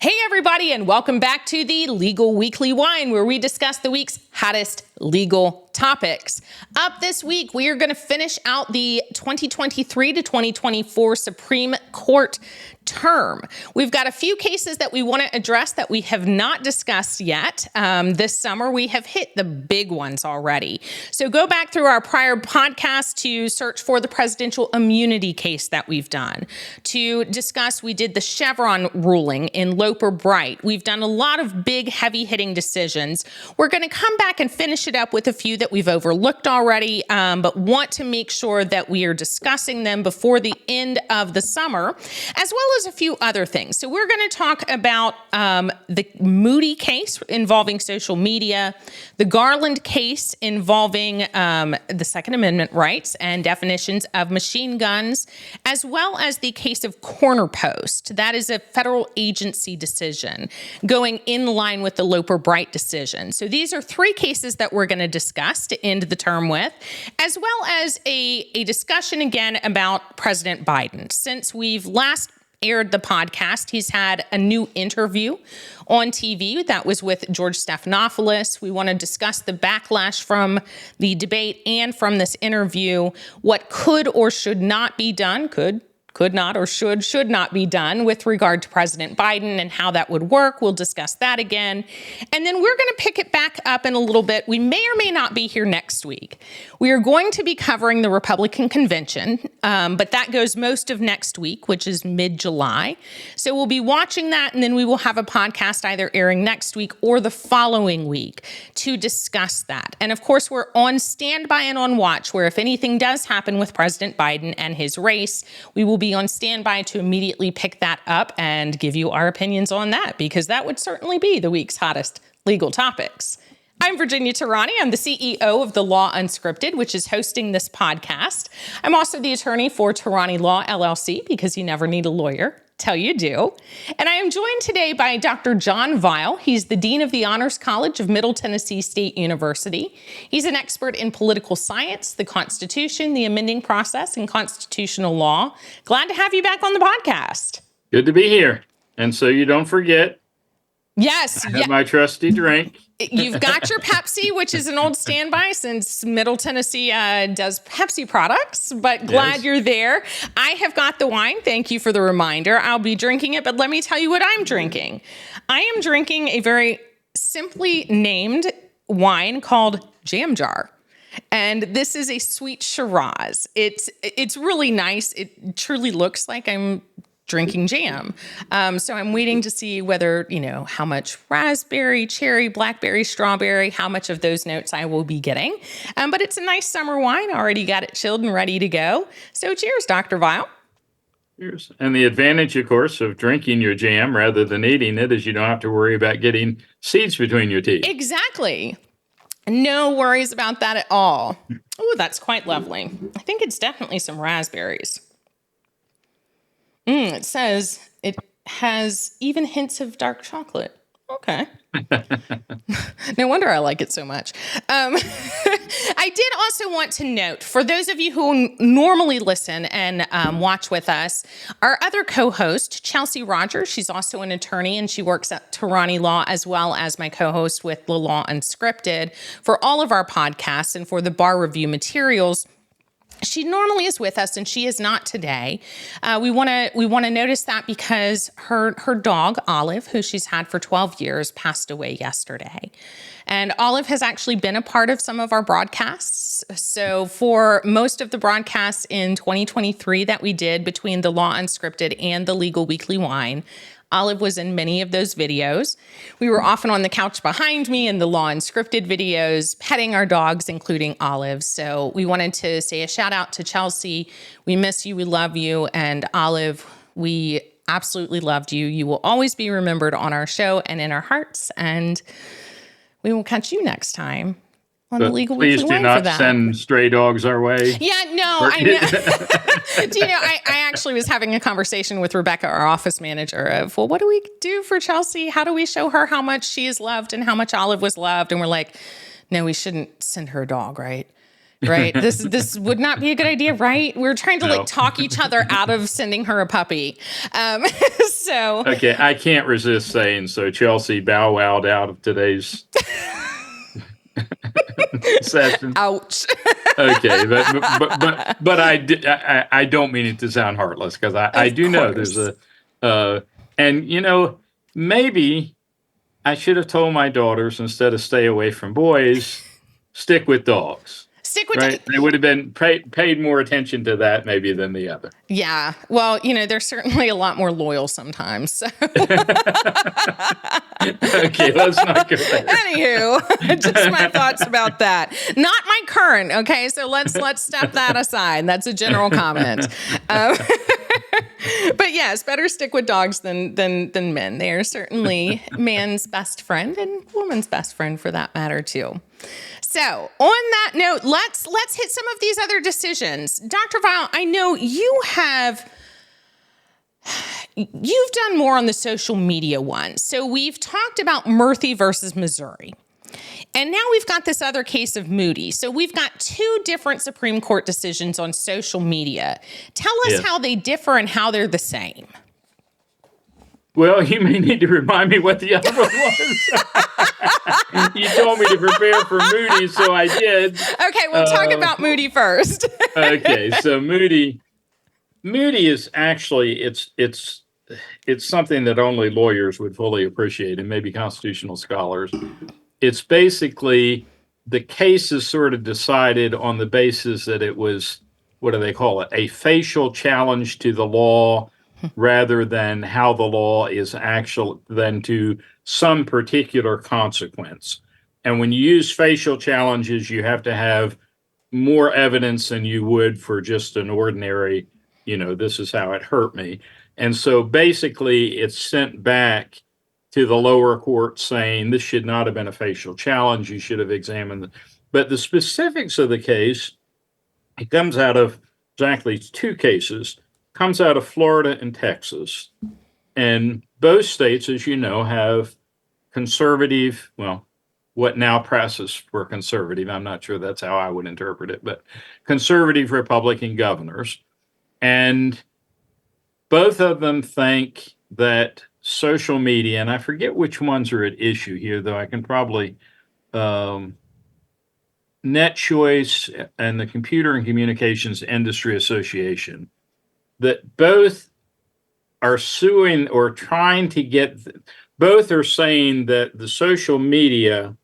Hey, everybody, and welcome back to the Legal Weekly Wine, where we discuss the week's hottest legal topics. Up this week, we are going to finish out the 2023 to 2024 Supreme Court term. We've got a few cases that we want to address that we have not discussed yet. This summer, we have hit the big ones already. So go back through our prior podcast to search for the presidential immunity case that we've done. To discuss, we did the Chevron ruling in Loper Bright. We've done a lot of big, heavy-hitting decisions. We're going to come back and finish it up with a few that we've overlooked already, but want to make sure that we are discussing them before the end of the summer, as well as a few other things. So we're going to talk about the Moody case involving social media, the Garland case involving the Second Amendment rights and definitions of machine guns, as well as the case of Corner Post. That is a federal agency decision going in line with the Loper Bright decision. So these are three cases that we're going to discuss to end the term with, as well as a discussion again about President Biden. Since we've last aired the podcast, he's had a new interview on TV that was with George Stephanopoulos. We want to discuss the backlash from the debate and from this interview, what could or should not be done, could not or should not be done with regard to President Biden and how that would work. We'll discuss that again. And then we're going to pick it back up in a little bit. We may or may not be here next week. We are going to be covering the Republican convention, but that goes most of next week, which is mid-July. So we'll be watching that, and then we will have a podcast either airing next week or the following week to discuss that. And of course, we're on standby and on watch, where if anything does happen with President Biden and his race, we will be on standby to immediately pick that up and give you our opinions on that, because that would certainly be the week's hottest legal topics. I'm Virginia Tirani. I'm the CEO of The Law Unscripted, which is hosting this podcast. I'm also the attorney for Tirani Law, LLC, because you never need a lawyer till you do. And I am joined today by Dr. John Weil. He's the Dean of the Honors College of Middle Tennessee State University. He's an expert in political science, the Constitution, the amending process, and constitutional law. Glad to have you back on the podcast. Good to be here. And so you don't forget, yes, I have my trusty drink. You've got your Pepsi, which is an old standby since Middle Tennessee does Pepsi products, but glad you're there. I have got the wine. Thank you for the reminder. I'll be drinking it, but let me tell you what I'm drinking. I am drinking a very simply named wine called Jam Jar. And this is a sweet Shiraz. It's really nice. It truly looks like I'm drinking jam. So I'm waiting to see whether, how much raspberry, cherry, blackberry, strawberry, how much of those notes I will be getting. But it's a nice summer wine. I already got it chilled and ready to go. So cheers, Dr. Weil. Cheers. And the advantage, of course, of drinking your jam rather than eating it is you don't have to worry about getting seeds between your teeth. Exactly. No worries about that at all. Oh, that's quite lovely. I think it's definitely some raspberries. It says it has even hints of dark chocolate. Okay. No wonder I like it so much. I did also want to note, for those of you who normally listen and watch with us, our other co-host, Chelsea Rogers, she's also an attorney and she works at Tirani Law, as well as my co-host with The Law Unscripted for all of our podcasts and for the bar review materials. She normally is with us, and she is not today. We want to notice that because her dog, Olive, who she's had for 12 years, passed away yesterday. And Olive has actually been a part of some of our broadcasts. So for most of the broadcasts in 2023 that we did between The Law Unscripted and the Legal Weekly Wine, Olive was in many of those videos. We were often on the couch behind me in the Law Unscripted videos, petting our dogs, including Olive. So we wanted to say a shout out to Chelsea. We miss you. We love you. And Olive, we absolutely loved you. You will always be remembered on our show and in our hearts. And we will catch you next time on the Legal Weekly Wine for that. Please do not send stray dogs our way. Yeah, no, I know. Do you know, I actually was having a conversation with Rebecca, our office manager, of, well, what do we do for Chelsea? How do we show her how much she is loved and how much Olive was loved? And we're like, no, we shouldn't send her a dog, right? Right. This would not be a good idea, right? We're trying to No. talk each other out of sending her a puppy. So Okay, I can't resist saying so. Chelsea bow wowed out of today's session. ouch. Okay, but I don't mean it to sound heartless, because I do know there's and maybe I should have told my daughters, instead of stay away from boys, stick with dogs. Stick with Right? They would have been paid more attention to that maybe than the other. Yeah. Well, they're certainly a lot more loyal sometimes. So. Okay, let's not go there. Anywho, just my thoughts about that. Not my current. Okay, so let's step that aside. That's a general comment. But yes, better stick with dogs than men. They are certainly man's best friend and woman's best friend, for that matter too. So on that note, let's hit some of these other decisions. Dr. Weil, I know you've done more on the social media one. So we've talked about Murphy versus Missouri. And now we've got this other case of Moody. So we've got two different Supreme Court decisions on social media. Tell us how they differ and how they're the same. Well, you may need to remind me what the other one was. You told me to prepare for Moody, so I did. Okay, we'll talk about Moody first. Okay, so Moody is actually, it's something that only lawyers would fully appreciate, and maybe constitutional scholars. It's basically, the case is sort of decided on the basis that it was, what do they call it, a facial challenge to the law, rather than how the law is actual, than to some particular consequence. And when you use facial challenges, you have to have more evidence than you would for just an ordinary, this is how it hurt me. And so basically it's sent back to the lower court saying this should not have been a facial challenge. You should have examined it. But the specifics of the case, it comes out of exactly two cases. Comes out of Florida and Texas. And both states, as you know, have conservative, what now passes for conservative, I'm not sure that's how I would interpret it, but conservative Republican governors. And both of them think that social media, and I forget which ones are at issue here, though I can probably, Net Choice and the Computer and Communications Industry Association, that both are suing or trying to get, both are saying that the social media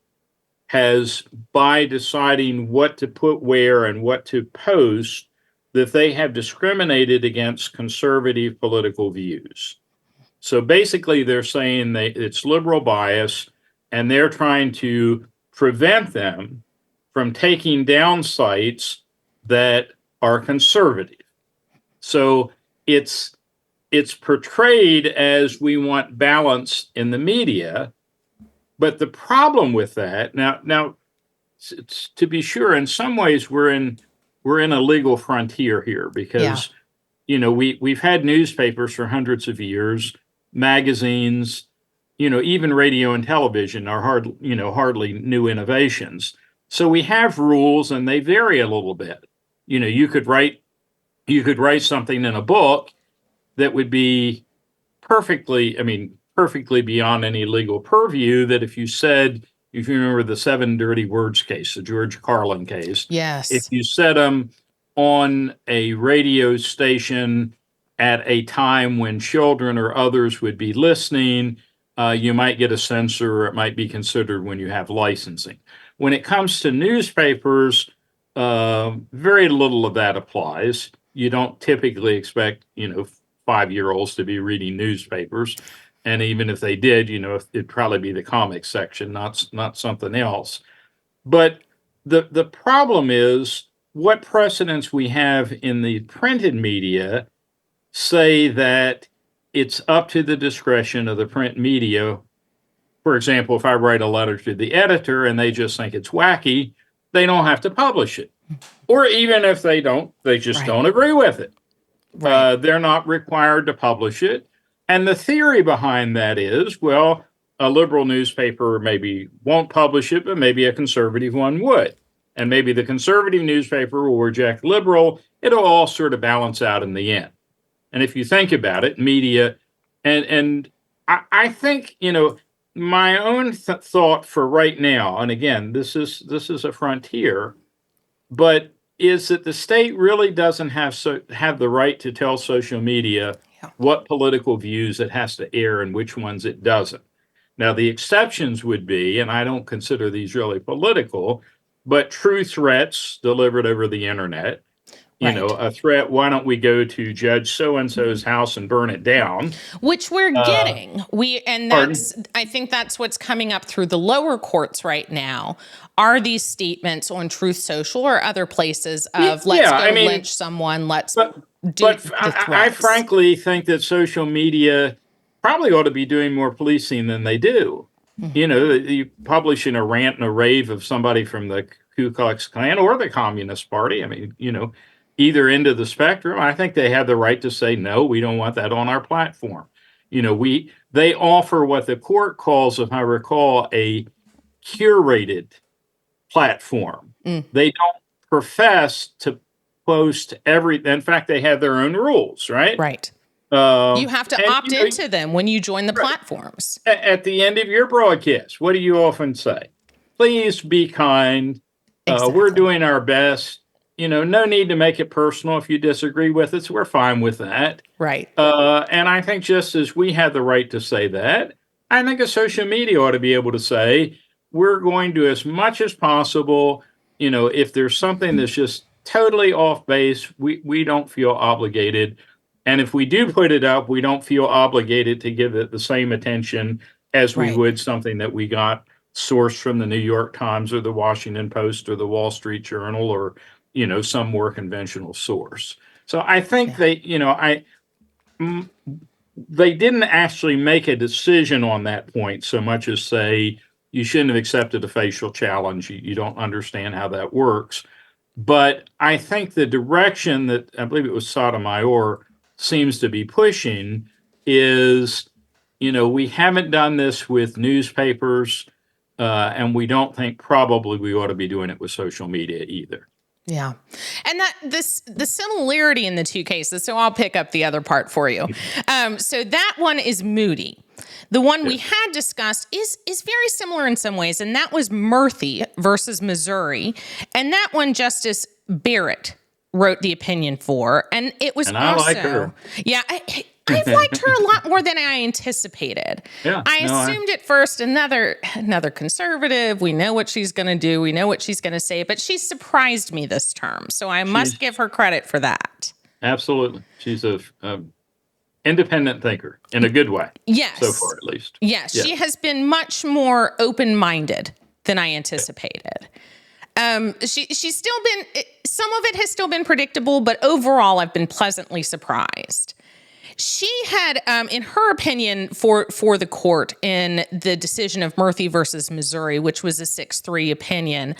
has, by deciding what to put where and what to post, that they have discriminated against conservative political views. So basically they're saying it's liberal bias, and they're trying to prevent them from taking down sites that are conservative. So it's portrayed as we want balance in the media, but the problem with that now it's, to be sure, in some ways we're in a legal frontier here, because we've had newspapers for hundreds of years, magazines, even radio and television are hardly new innovations. So we have rules, and they vary a little bit. You could write something in a book that would be perfectly beyond any legal purview, that if you remember the 7 dirty words case, the George Carlin case. Yes. If you said them on a radio station at a time when children or others would be listening, you might get a censor, or it might be considered when you have licensing. When it comes to newspapers, very little of that applies. You don't typically expect, 5-year-olds to be reading newspapers. And even if they did, it'd probably be the comics section, not something else. But the problem is, what precedents we have in the printed media say that it's up to the discretion of the print media. For example, if I write a letter to the editor and they just think it's wacky, they don't have to publish it. Or even if they don't, they just don't agree with it. Right. They're not required to publish it. And the theory behind that is, a liberal newspaper maybe won't publish it, but maybe a conservative one would. and maybe the conservative newspaper will reject liberal. It'll all sort of balance out in the end. And if you think about it, media, and I think, my own thought for right now, and again, this is a frontier, but is that the state really doesn't have the right to tell social media what political views it has to air and which ones it doesn't. Now, the exceptions would be, and I don't consider these really political, but true threats delivered over the internet. A threat, why don't we go to Judge so-and-so's house and burn it down? Which we're getting. I think that's what's coming up through the lower courts right now, are these statements on Truth Social or other places of lynch someone, I frankly think that social media probably ought to be doing more policing than they do. You publishing a rant and a rave of somebody from the Ku Klux Klan or the Communist Party. Either end of the spectrum, I think they have the right to say, no, we don't want that on our platform. They offer what the court calls, if I recall, a curated platform. They don't profess to post in fact, they have their own rules, right? Right. You have to opt into them when you join the platforms. At the end of your broadcast, what do you often say? Please be kind. Exactly. We're doing our best. No need to make it personal. If you disagree with us, we're fine with that. Right. And I think just as we have the right to say that, I think a social media ought to be able to say, we're going to, as much as possible, if there's something that's just totally off base, we don't feel obligated. And if we do put it up, we don't feel obligated to give it the same attention as we would something that we got sourced from the New York Times or the Washington Post or the Wall Street Journal or some more conventional source. So I think they didn't actually make a decision on that point so much as say you shouldn't have accepted a facial challenge. You don't understand how that works. But I think the direction that I believe it was Sotomayor seems to be pushing is, we haven't done this with newspapers, and we don't think probably we ought to be doing it with social media either. Yeah. And the similarity in the two cases, so I'll pick up the other part for you. So that one is Moody. The one we had discussed is very similar in some ways, and that was Murphy versus Missouri. And that one, Justice Barrett wrote the opinion for, and it was I like her. Yeah, I've liked her a lot more than I anticipated. Yeah, I assumed at first another conservative. We know what she's going to do. We know what she's going to say, but she surprised me this term. So I must give her credit for that. Absolutely. She's a independent thinker in a good way. Yes. So far, at least. Yes. She has been much more open-minded than I anticipated. She's still been, some of it has still been predictable, but overall I've been pleasantly surprised. She had, in her opinion, for the court in the decision of Murphy versus Missouri, which was a 6-3 opinion,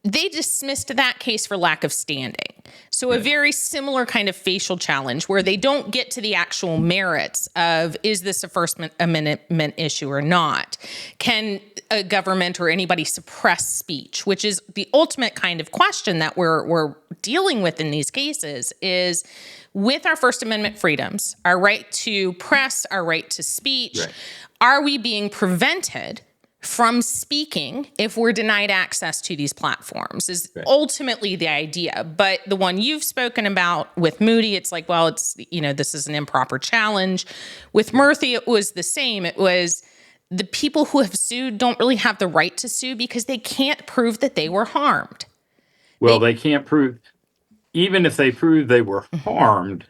they dismissed that case for lack of standing. So a very similar kind of facial challenge where they don't get to the actual merits of, is this a First Amendment issue or not? Can a government or anybody suppress speech? Which is the ultimate kind of question that we're dealing with in these cases is, with our First Amendment freedoms, our right to press, our right to speech, are we being prevented from speaking if we're denied access to these platforms is ultimately the idea. But the one you've spoken about with Moody, it's like, well, it's, this is an improper challenge. With Murphy, it was the same. It was the people who have sued don't really have the right to sue because they can't prove that they were harmed. Well, they can't prove, even if they prove they were harmed,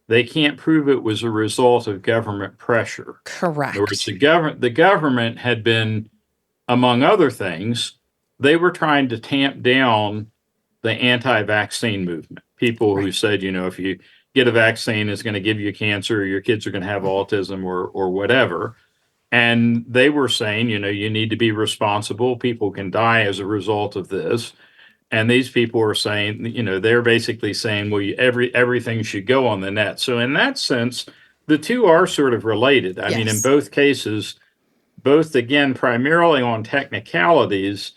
they can't prove it was a result of government pressure. Correct. In other words, the government had been, among other things, they were trying to tamp down the anti-vaccine movement. People who said, if you get a vaccine, it's going to give you cancer, or your kids are going to have autism or whatever. And they were saying, you need to be responsible. People can die as a result of this. And these people are saying, they're basically saying, well, everything should go on the net. So in that sense, the two are sort of related. I mean, in both cases, both, again, primarily on technicalities,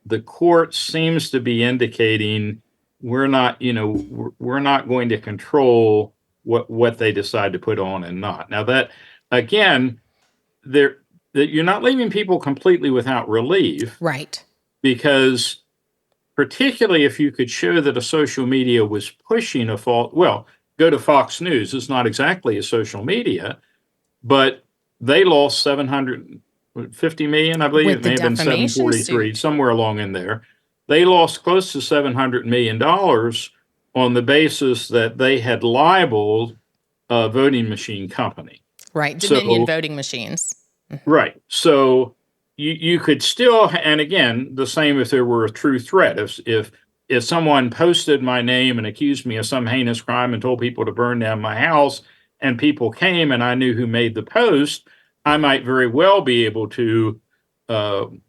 the court seems to be indicating we're not going to control what they decide to put on and not. Now that again, that you're not leaving people completely without relief, right? Because particularly if you could show that a social media was pushing a fault, well, go to Fox News. It's not exactly a social media, but they lost 750 million, I believe. With It the may have been defamation 743, suit. somewhere along in there. They lost close to $700 million on the basis that they had libeled a voting machine company. Right. So, Dominion voting machines. right. So you could still, and again, the same if there were a true threat. If someone posted my name and accused me of some heinous crime and told people to burn down my house, and people came and I knew who made the post, I might very well be able to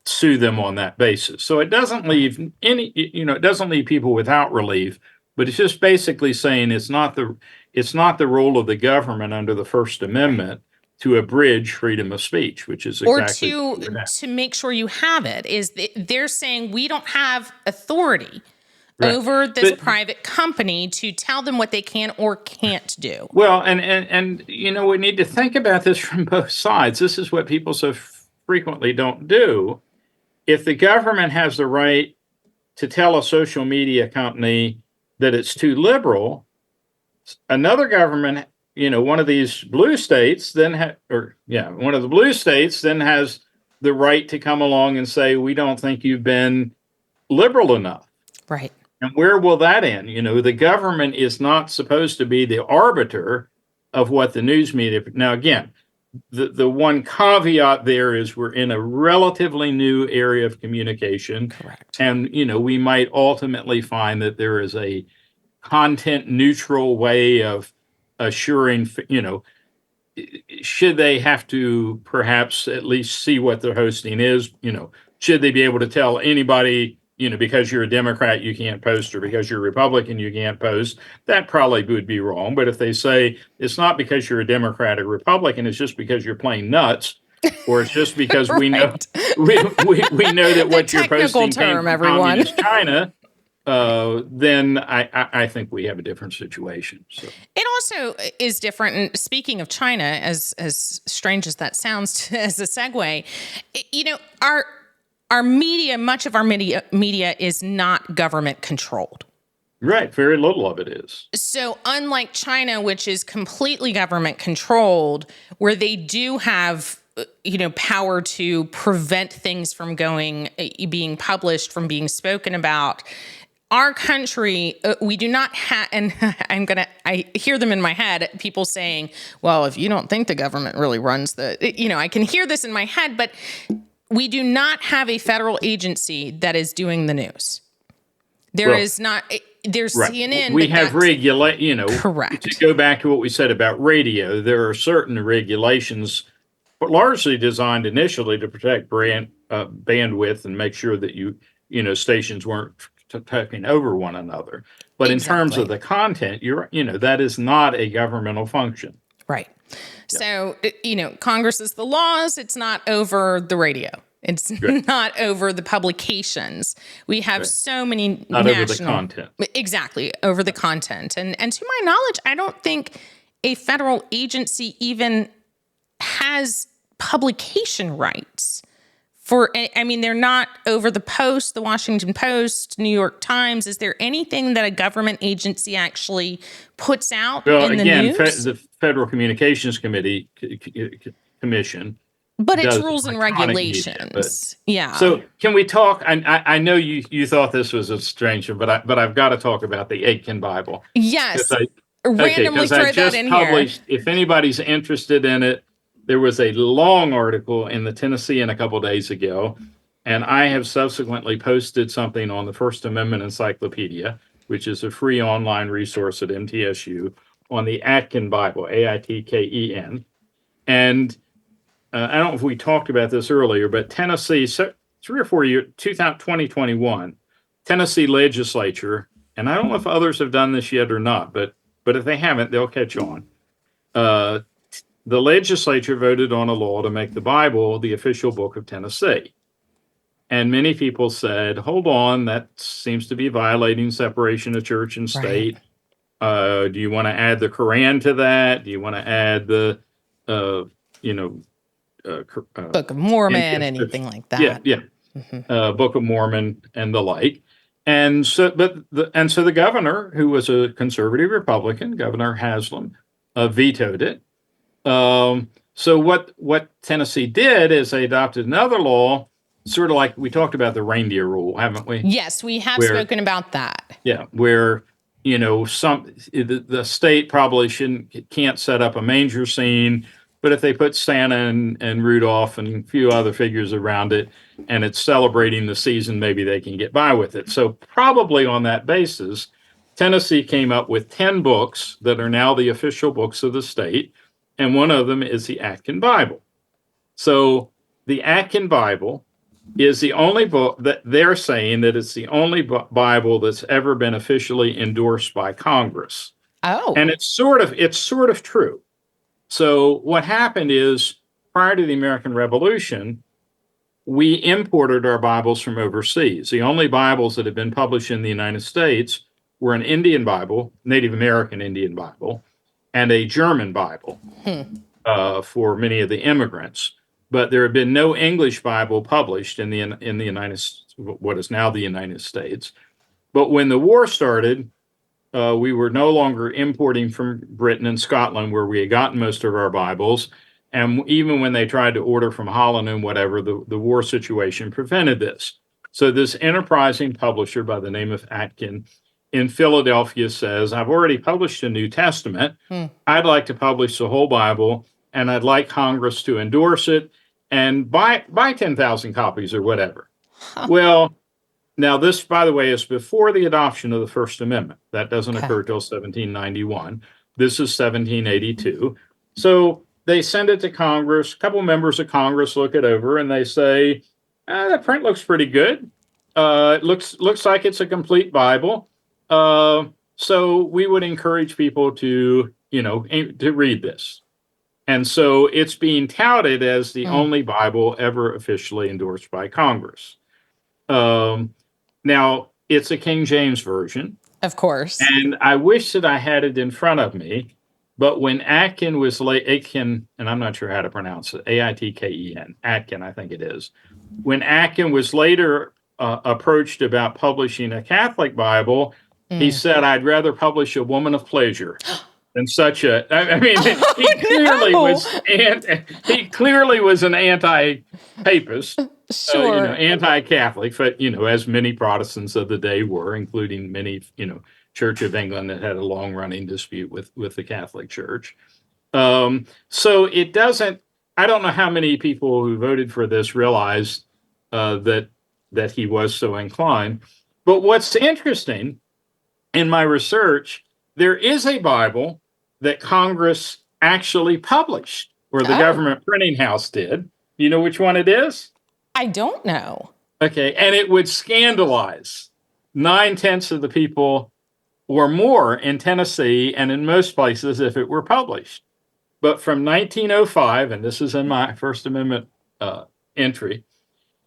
sue them on that basis. So it doesn't leave it doesn't leave people without relief, but it's just basically saying it's not the role of the government under the First Amendment to abridge freedom of speech, which is exactly or to make sure you have it. They're saying we don't have authority over this private company to tell them what they can or can't do. Well, and we need to think about this from both sides. This is what people so frequently don't do. If the government has the right to tell a social media company that it's too liberal, another government, one of these blue states one of the blue states then has the right to come along and say, we don't think you've been liberal enough. Right. And where will that end? The government is not supposed to be the arbiter of what the news media. Now, again, the one caveat there is we're in a relatively new area of communication. Correct. And, we might ultimately find that there is a content neutral way of assuring, should they have to perhaps at least see what the hosting is, should they be able to tell anybody, because you're a Democrat, you can't post, or because you're a Republican, you can't post, that probably would be wrong. But if they say it's not because you're a Democrat or Republican, it's just because you're plain nuts, or it's just because we know we know that what you're posting came from communist China, then I think we have a different situation. So. It also is different. And speaking of China, as strange as that sounds as a segue, our media, much of our media is not government controlled. Right. Very little of it is. So unlike China, which is completely government controlled, where they do have power to prevent things from being published, from being spoken about, our country, we do not have, and I hear them in my head, people saying, well, if you don't think the government really runs I can hear this in my head, but we do not have a federal agency that is doing the news. There's right. CNN. We have correct. To go back to what we said about radio, there are certain regulations, but largely designed initially to protect bandwidth and make sure that stations weren't talking over one another. But in terms of the content, that is not a governmental function. Right. So, Congress is the laws. It's not over the radio. It's not over the publications. We have so many not over the content. Exactly, over the content. And to my knowledge, I don't think a federal agency even has publication rights. They're not over the Post, the Washington Post, New York Times. Is there anything that a government agency actually puts out in the news? The Federal Communications Commission. But it's rules and regulations. Yeah. So can we talk? I know you thought this was a strange one, but I've got to talk about the Aitken Bible. Yes. Randomly throw that in here. If anybody's interested in it, there was a long article in the Tennessean a couple days ago, and I have subsequently posted something on the First Amendment Encyclopedia, which is a free online resource at MTSU, on the Aitken Bible, Aitken. And I don't know if we talked about this earlier, but Tennessee, 3 or 4 years, 2021, Tennessee legislature, and I don't know if others have done this yet or not, but if they haven't, they'll catch on. The legislature voted on a law to make the Bible the official book of Tennessee. And many people said, hold on, that seems to be violating separation of church and Right. state. Do you want to add the Quran to that? Do you want to add the, you know, Book of Mormon, interest of, anything like that. Book of Mormon and the like. And so, so the governor, who was a conservative Republican, Governor Haslam, vetoed it. So what Tennessee did is they adopted another law, sort of like we talked about the reindeer rule, haven't we? Yes, we have Where- spoken about that. Yeah, where the state probably can't set up a manger scene, but if they put Santa and Rudolph and a few other figures around it, and it's celebrating the season, maybe they can get by with it. So probably on that basis, Tennessee came up with 10 books that are now the official books of the state, and one of them is the Atkin Bible. So the Atkin Bible is the only book that they're saying that it's the only Bible that's ever been officially endorsed by Congress. Oh. And it's sort of true. So what happened is, prior to the American Revolution, we imported our Bibles from overseas. The only Bibles that had been published in the United States were an Indian Bible, Native American Indian Bible, and a German Bible for many of the immigrants. But there had been no English Bible published in the what is now the United States. But when the war started, we were no longer importing from Britain and Scotland, where we had gotten most of our Bibles. And even when they tried to order from Holland and whatever, the war situation prevented this. So this enterprising publisher by the name of Atkin in Philadelphia says, I've already published a New Testament. I'd like to publish the whole Bible, and I'd like Congress to endorse it and buy 10,000 copies or whatever. Well, now this, by the way, is before the adoption of the First Amendment. That doesn't occur till 1791. This is 1782. So they send it to Congress. A couple members of Congress look it over and they say, the print looks pretty good. It looks like it's a complete Bible. So we would encourage people to read this. And so it's being touted as the only Bible ever officially endorsed by Congress. Now, it's a King James version. Of course. And I wish that I had it in front of me, but when Atkin, and I'm not sure how to pronounce it, Aitken, Atkin, I think it is. When Atkin was later approached about publishing a Catholic Bible, he said, I'd rather publish a woman of pleasure than such a, I mean, he clearly was an anti-papist. Sure. Anti-Catholic, but, as many Protestants of the day were, including many, Church of England that had a long-running dispute with the Catholic Church. So it doesn't, I don't know how many people who voted for this realized that he was so inclined. But what's interesting in my research, there is a Bible that Congress actually published, or the government printing house did. You know which one it is? I don't know. Okay, and it would scandalize 9/10 of the people or more in Tennessee and in most places if it were published. But from 1905, and this is in my First Amendment entry,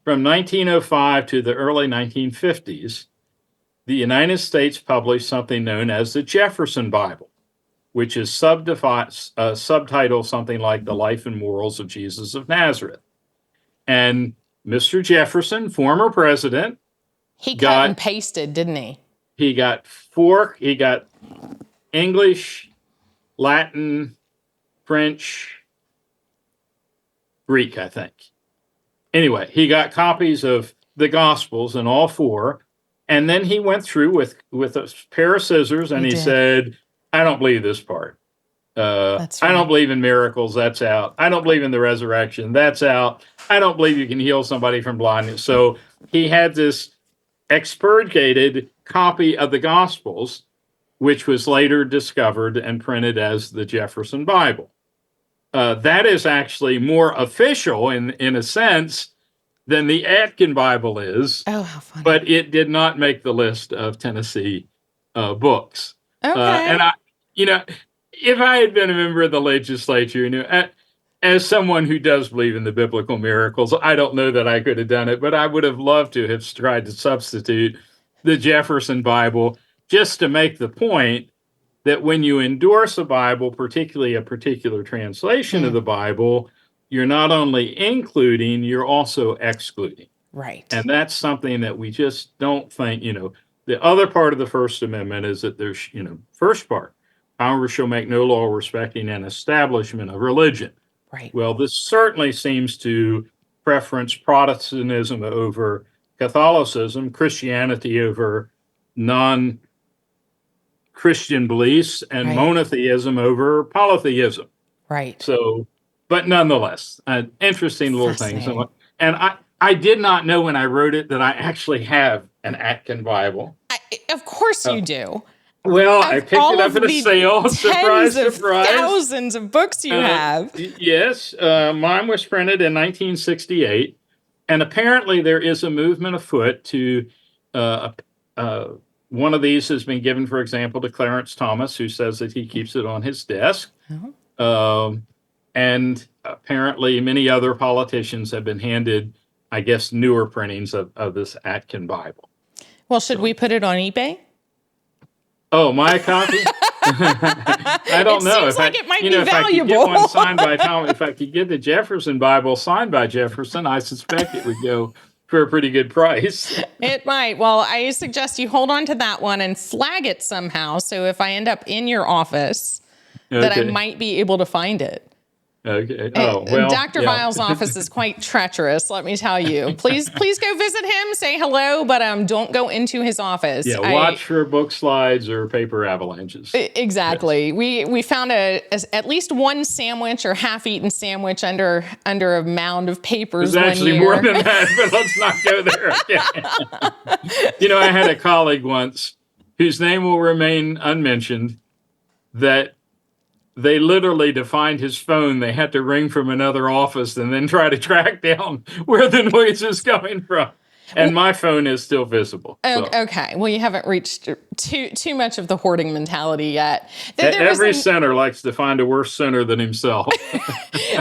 from 1905 to the early 1950s, the United States published something known as the Jefferson Bible, which is subtitled something like The Life and Morals of Jesus of Nazareth. And Mr. Jefferson, former president, he cut and pasted, didn't he? He got English, Latin, French, Greek, I think. Anyway, he got copies of the Gospels in all four, and then he went through with a pair of scissors and he said, I don't believe this part. That's right. I don't believe in miracles. That's out. I don't believe in the resurrection. That's out. I don't believe you can heal somebody from blindness. So he had this expurgated copy of the Gospels, which was later discovered and printed as the Jefferson Bible. That is actually more official in a sense than the Atkin Bible is. Oh, how funny. But it did not make the list of Tennessee books. Okay. And if I had been a member of the legislature, as someone who does believe in the biblical miracles, I don't know that I could have done it, but I would have loved to have tried to substitute the Jefferson Bible just to make the point that when you endorse a Bible, particularly a particular translation of the Bible, you're not only including, you're also excluding. Right. And that's something that we just don't think, the other part of the First Amendment is that there's, first part, Congress shall make no law respecting an establishment of religion. Right. Well, this certainly seems to preference Protestantism over Catholicism, Christianity over non-Christian beliefs, and Right. monotheism over polytheism. Right. So, but nonetheless, an interesting little thing. Fascinating. And I did not know when I wrote it that I actually have an Atkin Bible. Of course you do. Well, I picked it up at a the sale. Surprise, tens of surprise. thousands of books you have. Yes, mine was printed in 1968. And apparently there is a movement afoot to, one of these has been given, for example, to Clarence Thomas, who says that he keeps it on his desk. And apparently many other politicians have been handed, I guess, newer printings of this Atkin Bible. Well, should we put it on eBay? Oh, my copy? I don't know. Seems like it might be if I could get valuable. one signed by Tom, if I could get the Jefferson Bible signed by Jefferson, I suspect it would go for a pretty good price. It might. Well, I suggest you hold on to that one and flag it somehow. So if I end up in your office, that I might be able to find it. Okay. Oh, well. Dr. Vile's office is quite treacherous, let me tell you. Please go visit him, say hello, but don't go into his office. Yeah, watch for book slides or paper avalanches. Exactly. Yes. We found at least one sandwich or half-eaten sandwich under a mound of papers. There's actually more than that, but let's not go there again. I had a colleague once whose name will remain unmentioned that they literally, to find his phone, they had to ring from another office and then try to track down where the noise is coming from. And my phone is still visible. So. Okay. Well, you haven't reached too much of the hoarding mentality yet. Every sinner likes to find a worse sinner than himself.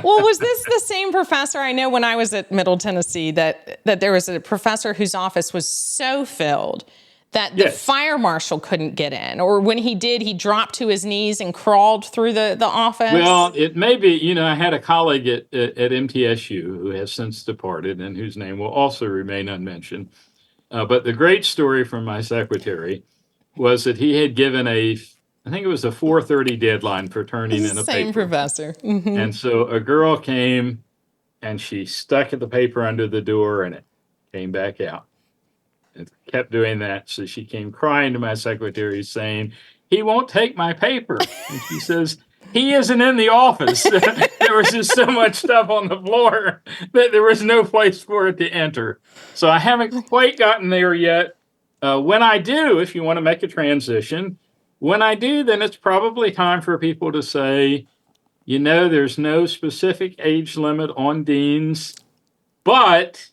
Well, was this the same professor? I know when I was at Middle Tennessee that there was a professor whose office was so filled that the fire marshal couldn't get in, or when he did, he dropped to his knees and crawled through the office. Well, it may be, I had a colleague at MTSU who has since departed and whose name will also remain unmentioned. But the great story from my secretary was that he had given I think it was a 4:30 deadline for turning in a paper. Same professor. Mm-hmm. And so a girl came and she stuck the paper under the door and it came back out. And kept doing that. So she came crying to my secretary saying, "He won't take my paper." And she says, "He isn't in the office." There was just so much stuff on the floor that there was no place for it to enter. So I haven't quite gotten there yet. When I do, if you want to make a transition, when I do, then it's probably time for people to say, there's no specific age limit on deans, but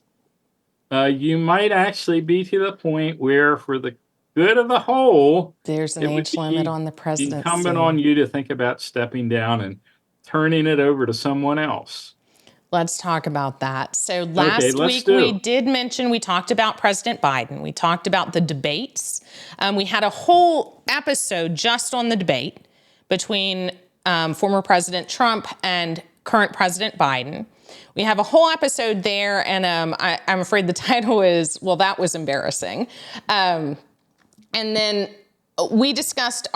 you might actually be to the point where, for the good of the whole, there's an age limit on the presidency. Incumbent on you to think about stepping down and turning it over to someone else. Let's talk about that. So last week we did mention, we talked about President Biden. We talked about the debates. We had a whole episode just on the debate between former President Trump and current President Biden. We have a whole episode there, and I'm afraid the title is, well, that was embarrassing. And then we discussed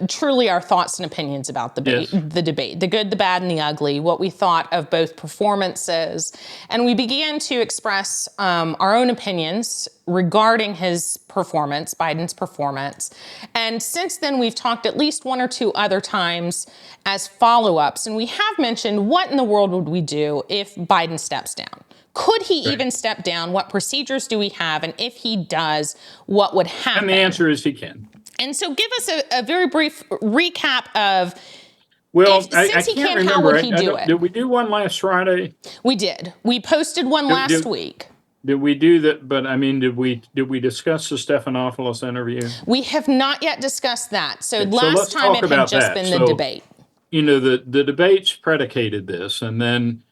truly our thoughts and opinions about the debate, the good, the bad, and the ugly, what we thought of both performances. And we began to express our own opinions regarding his performance, Biden's performance. And since then, we've talked at least one or two other times as follow-ups. And we have mentioned, what in the world would we do if Biden steps down? Could he even step down? What procedures do we have? And if he does, what would happen? And the answer is he can. And so give us a very brief recap of, since he can't can, how would he do it? Did we do one last Friday? We did. We posted one last week. Did we do that? But I mean, did we discuss the Stephanopoulos interview? We have not yet discussed that. So Okay, last time it had just been the debate. the debates predicated this, and then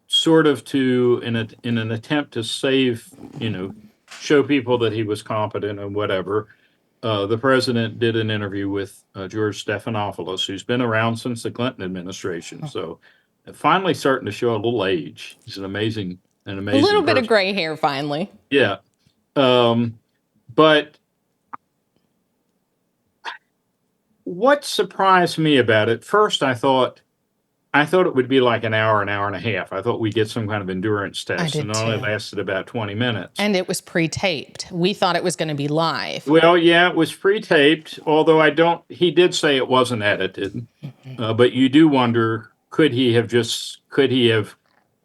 sort of in an attempt to show people that he was competent and whatever. The president did an interview with George Stephanopoulos, who's been around since the Clinton administration. So finally starting to show a little age. He's an amazing a little bit person. of gray hair finally. Yeah. But what surprised me about it, first I thought it would be like an hour and a half. I thought we'd get some kind of endurance test, and it only lasted about 20 minutes. And it was pre-taped. We thought it was going to be live. Well, yeah, it was pre-taped, although he did say it wasn't edited. But you do wonder,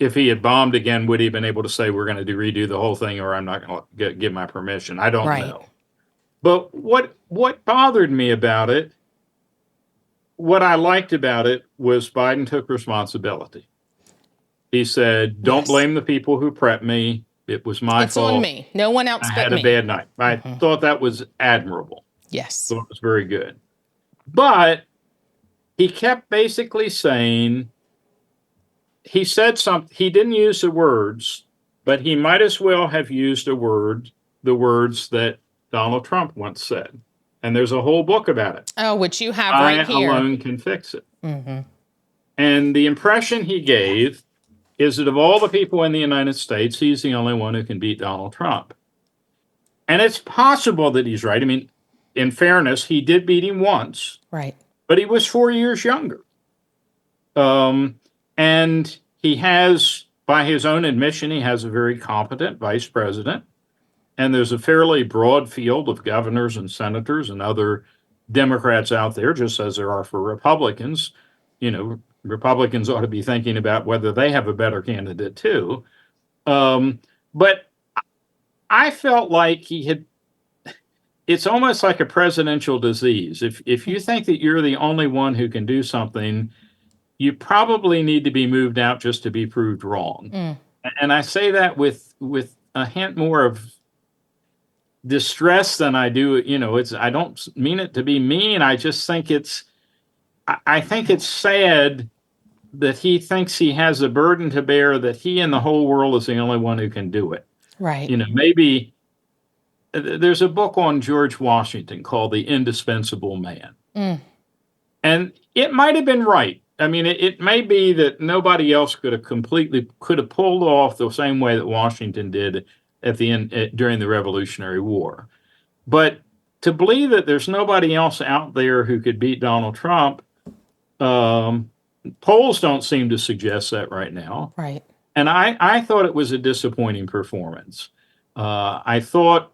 if he had bombed again, would he have been able to say, we're going to redo the whole thing, or I'm not going to give my permission? I don't know. But what bothered me about it, what I liked about it, was Biden took responsibility. He said, don't blame the people who prepped me. It was my fault. It's on me. No one else but me. I had a bad night. I thought that was admirable. Yes. Thought it was very good. But he kept basically saying, he said something, he didn't use the words, but he might as well have used the words that Donald Trump once said. And there's a whole book about it. Oh, which you have right here. I alone can fix it. And the impression he gave is that of all the people in the United States, he's the only one who can beat Donald Trump. And it's possible that he's right. I mean, in fairness, he did beat him once. Right. But he was 4 years younger. And he has, by his own admission, he has a very competent vice president. And there's a fairly broad field of governors and senators and other Democrats out there, just as there are for Republicans. Republicans ought to be thinking about whether they have a better candidate too. But I felt like it's almost like a presidential disease. If you think that you're the only one who can do something, you probably need to be moved out just to be proved wrong. And I say that with a hint more of distress than I do, I don't mean it to be mean. I just think I think it's sad that he thinks he has a burden to bear, that he and the whole world is the only one who can do it. Right. Maybe there's a book on George Washington called The Indispensable Man. And it might have been right. I mean, it may be that nobody else could have pulled off the same way that Washington did at the end during the Revolutionary War. But to believe that there's nobody else out there who could beat Donald Trump, polls don't seem to suggest that right now. Right. And I thought it was a disappointing performance. I thought,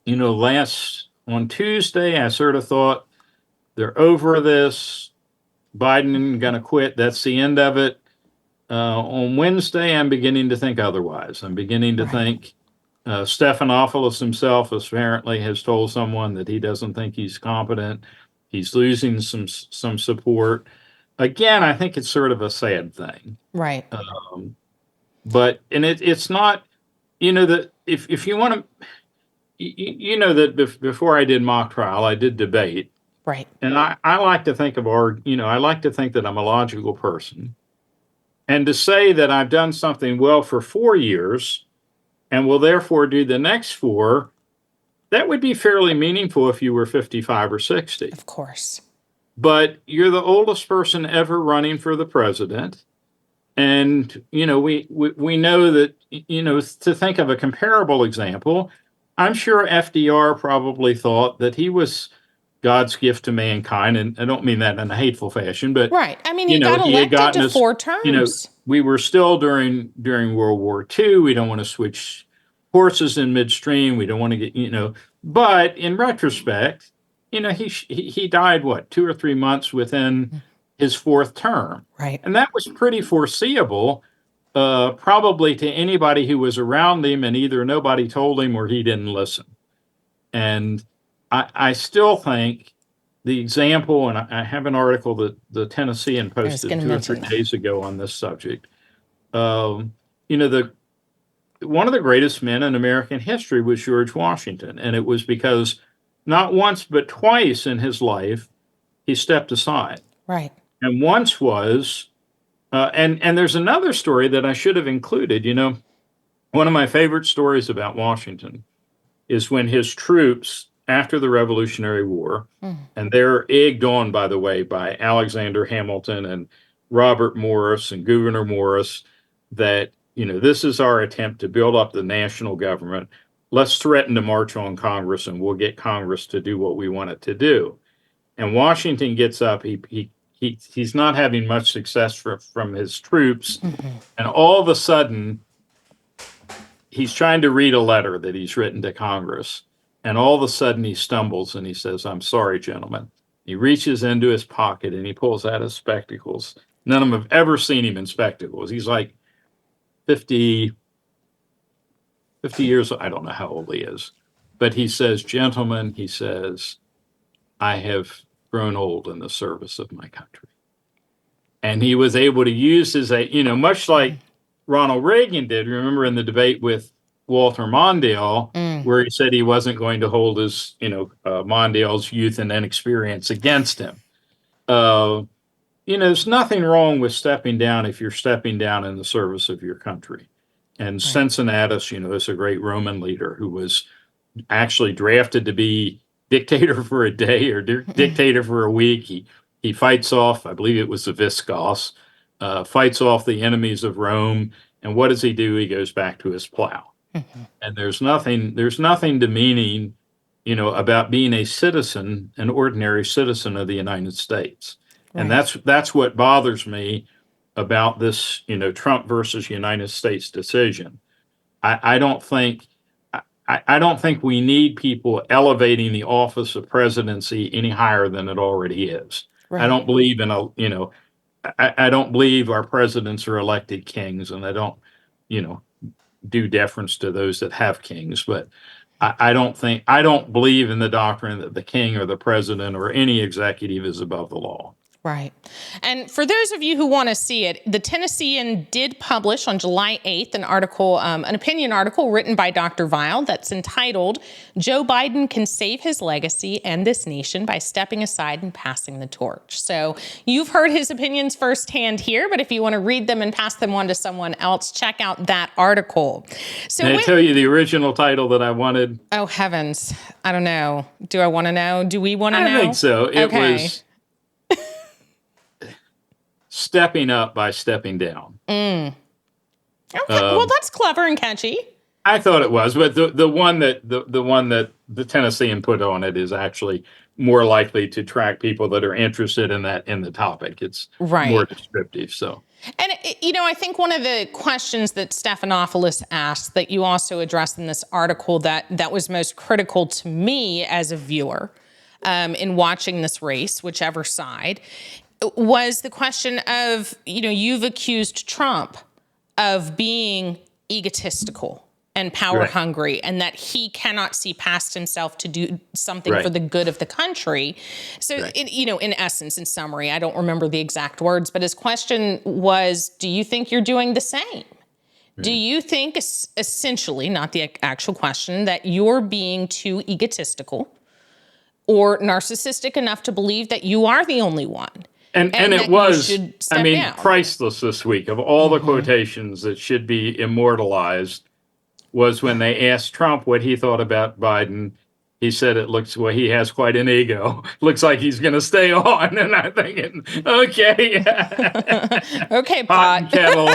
on Tuesday, I sort of thought they're over this. Biden going to quit. That's the end of it. On Wednesday, I'm beginning to think otherwise. I'm beginning to think Stephanopoulos himself apparently has told someone that he doesn't think he's competent. He's losing some support. Again, I think it's sort of a sad thing. Right. But it's not, that if you want to, that before I did mock trial, I did debate. Right. And I like to think I like to think that I'm a logical person. And to say that I've done something well for 4 years and will therefore do the next 4, that would be fairly meaningful if you were 55 or 60. Of course. But you're the oldest person ever running for the president. And, we know that, to think of a comparable example, I'm sure FDR probably thought that he was God's gift to mankind, and I don't mean that in a hateful fashion, but right. I mean, he got elected to 4 terms. We were still during World War II. We don't want to switch horses in midstream. We don't want to get, But in retrospect, he died 2 or 3 months within his 4th term, right? And that was pretty foreseeable, probably to anybody who was around him, and either nobody told him or he didn't listen, and. I still think the example, and I have an article that the Tennessean posted 2 or 3 days ago on this subject. One of the greatest men in American history was George Washington, and it was because not once but twice in his life he stepped aside. Right. and once was, and there's another story that I should have included. One of my favorite stories about Washington is when his troops, after the Revolutionary War, and they're egged on, by the way, by Alexander Hamilton and Robert Morris and Gouverneur Morris, that, this is our attempt to build up the national government. Let's threaten to march on Congress and we'll get Congress to do what we want it to do. And Washington gets up. He's not having much success from his troops. And all of a sudden, he's trying to read a letter that he's written to Congress. And all of a sudden he stumbles and he says, "I'm sorry, gentlemen." He reaches into his pocket and he pulls out his spectacles. None of them have ever seen him in spectacles. He's like 50 years, I don't know how old he is. But he says, "Gentlemen," he says, "I have grown old in the service of my country." And he was able to use his, much like Ronald Reagan did, remember in the debate with Walter Mondale, where he said he wasn't going to hold his, Mondale's youth and inexperience against him. There's nothing wrong with stepping down if you're stepping down in the service of your country. And Cincinnatus, is a great Roman leader who was actually drafted to be dictator for a day or dictator for a week. He fights off, I believe it was the Viscos, fights off the enemies of Rome. And what does he do? He goes back to his plow. And there's nothing demeaning, about being a citizen, an ordinary citizen of the United States. And that's what bothers me about this, Trump versus United States decision. I don't think we need people elevating the office of presidency any higher than it already is. I don't believe I don't believe our presidents are elected kings, and I don't, do deference to those that have kings. But I don't believe in the doctrine that the king or the president or any executive is above the law. Right. And for those of you who want to see it, the Tennessean did publish on July 8th an article, an opinion article written by Dr. Weil that's entitled, "Joe Biden Can Save His Legacy and This Nation by Stepping Aside and Passing the Torch." So you've heard his opinions firsthand here, but if you want to read them and pass them on to someone else, check out that article. So Can I tell you the original title that I wanted? Oh, heavens. I don't know. Do I want to know? Do we want to know? I think so. It was Stepping Up by Stepping Down. Okay. Well, that's clever and catchy. I thought it was, but the one that the Tennessean put on it is actually more likely to attract people that are interested in the topic. It's more descriptive. So, and I think one of the questions that Stephanopoulos asked that you also addressed in this article that was most critical to me as a viewer in watching this race, whichever side, was the question of, you've accused Trump of being egotistical and power hungry, and that he cannot see past himself to do something for the good of the country. So, in essence, in summary, I don't remember the exact words, but his question was, do you think you're doing the same? Do you think, essentially, not the actual question, that you're being too egotistical or narcissistic enough to believe that you are the only one? And it was, priceless this week. Of all the quotations that should be immortalized, was when they asked Trump what he thought about Biden. He said he has quite an ego. Looks like he's going to stay on. And I'm thinking, okay. Okay, pot and kettle.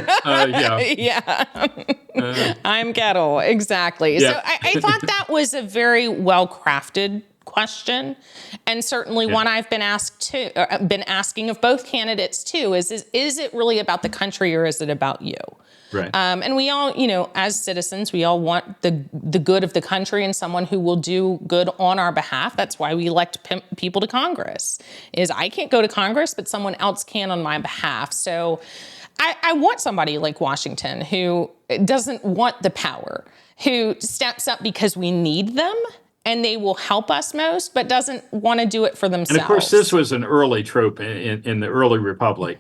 I'm kettle. Exactly. Yeah. So I thought that was a very well-crafted question, and certainly one I've been asking of both candidates too. Is it really about the country, or is it about you? Right. And we all, as citizens, we all want the good of the country and someone who will do good on our behalf. That's why we elect people to Congress. I can't go to Congress, but someone else can on my behalf. So I want somebody like Washington who doesn't want the power, who steps up because we need them and they will help us most, but doesn't want to do it for themselves. And of course, this was an early trope in the early republic.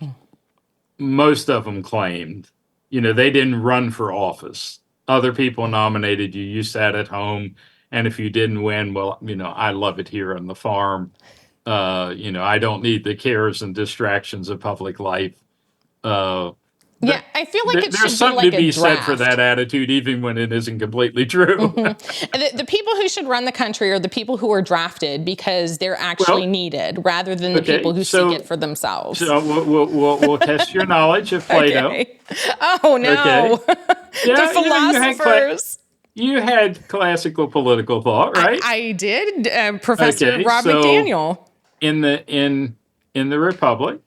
Most of them claimed, they didn't run for office. Other people nominated you. You sat at home. And if you didn't win, well, I love it here on the farm. I don't need the cares and distractions of public life. Yeah, I feel like it There's should be something like to be a said for draft. that attitude, even when it isn't completely true. The people who should run the country are the people who are drafted because they're actually Well, needed, rather than the people okay, who seek it for themselves. so we'll test your knowledge of Plato. Okay. Oh Okay. no, Yeah, the philosophers. you had classical political thought, right? I did, Professor Okay, Rob so McDaniel. in the Republic,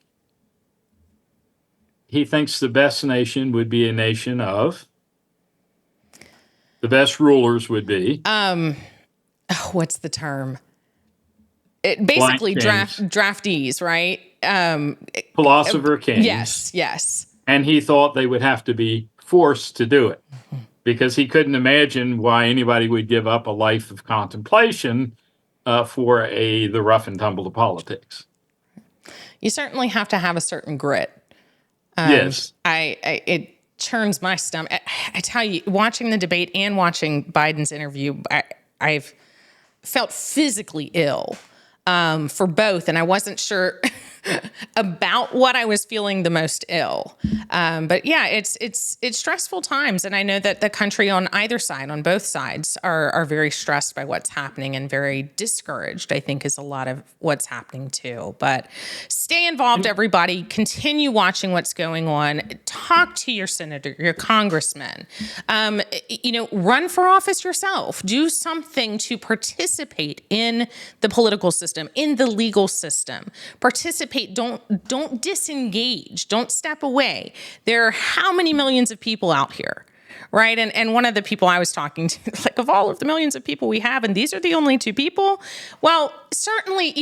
he thinks the best nation would be a nation of the best rulers would be What's the term? blank Basically kings, draftees, right? philosopher kings. Yes. And he thought they would have to be forced to do it because he couldn't imagine why anybody would give up a life of contemplation for the rough and tumble of politics. You certainly have to have a certain grit. Yes. It churns my stomach. I tell you, watching the debate and watching Biden's interview, I've felt physically ill for both, and I wasn't sure about what I was feeling the most ill. But yeah, it's stressful times, and I know that the country on either side, on both sides, are very stressed by what's happening and very discouraged, I think, is a lot of what's happening too. But stay involved, everybody. Continue watching what's going on. Talk to your senator, your congressman. Run for office yourself. Do something to participate in the political system, in the legal system. Participate. Don't disengage. Don't step away. There are how many millions of people out here, right? And one of the people I was talking to, like, of all of the millions of people we have, and these are the only two people. Well, certainly,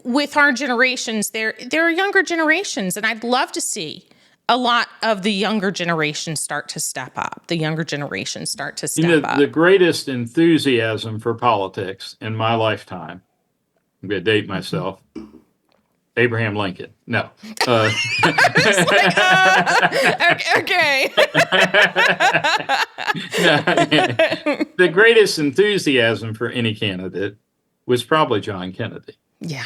with our generations, there are younger generations, and I'd love to see a lot of the younger generations start to step up. The younger generations start to step up. The greatest enthusiasm for politics in my lifetime, I'm going to date myself, Abraham Lincoln. No. Okay. The greatest enthusiasm for any candidate was probably John Kennedy. Yeah.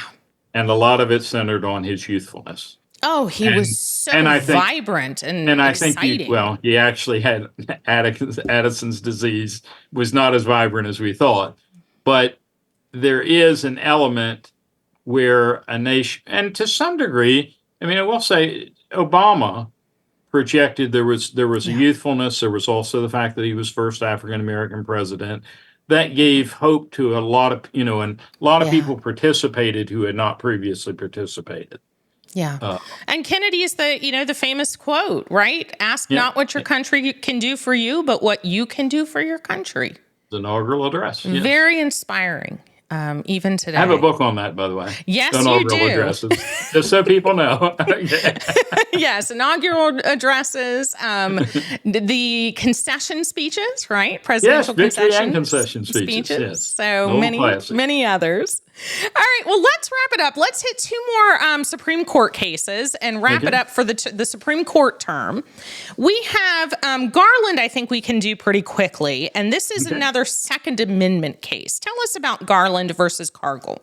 And a lot of it centered on his youthfulness. Oh, he was so vibrant and exciting. He actually had Addison's disease, was not as vibrant as we thought. But there is an element where a nation, and to some degree, I will say Obama projected there was a youthfulness. There was also the fact that he was first African-American president. That gave hope to a lot of, and a lot of people participated who had not previously participated. Yeah. And Kennedy's the famous quote, right? Ask not what your country can do for you, but what you can do for your country. The inaugural address. Yes. Very inspiring. Even today. I have a book on that, by the way. Yes, you do. Addresses, just so people know. Yes, inaugural addresses, the concession speeches, right? Presidential concession speeches. Yes. So many others. All right, well, let's wrap it up. Let's hit two more Supreme Court cases and wrap it up for the Supreme Court term. We have Garland, I think we can do pretty quickly, and this is another Second Amendment case. Tell us about Garland versus Cargill.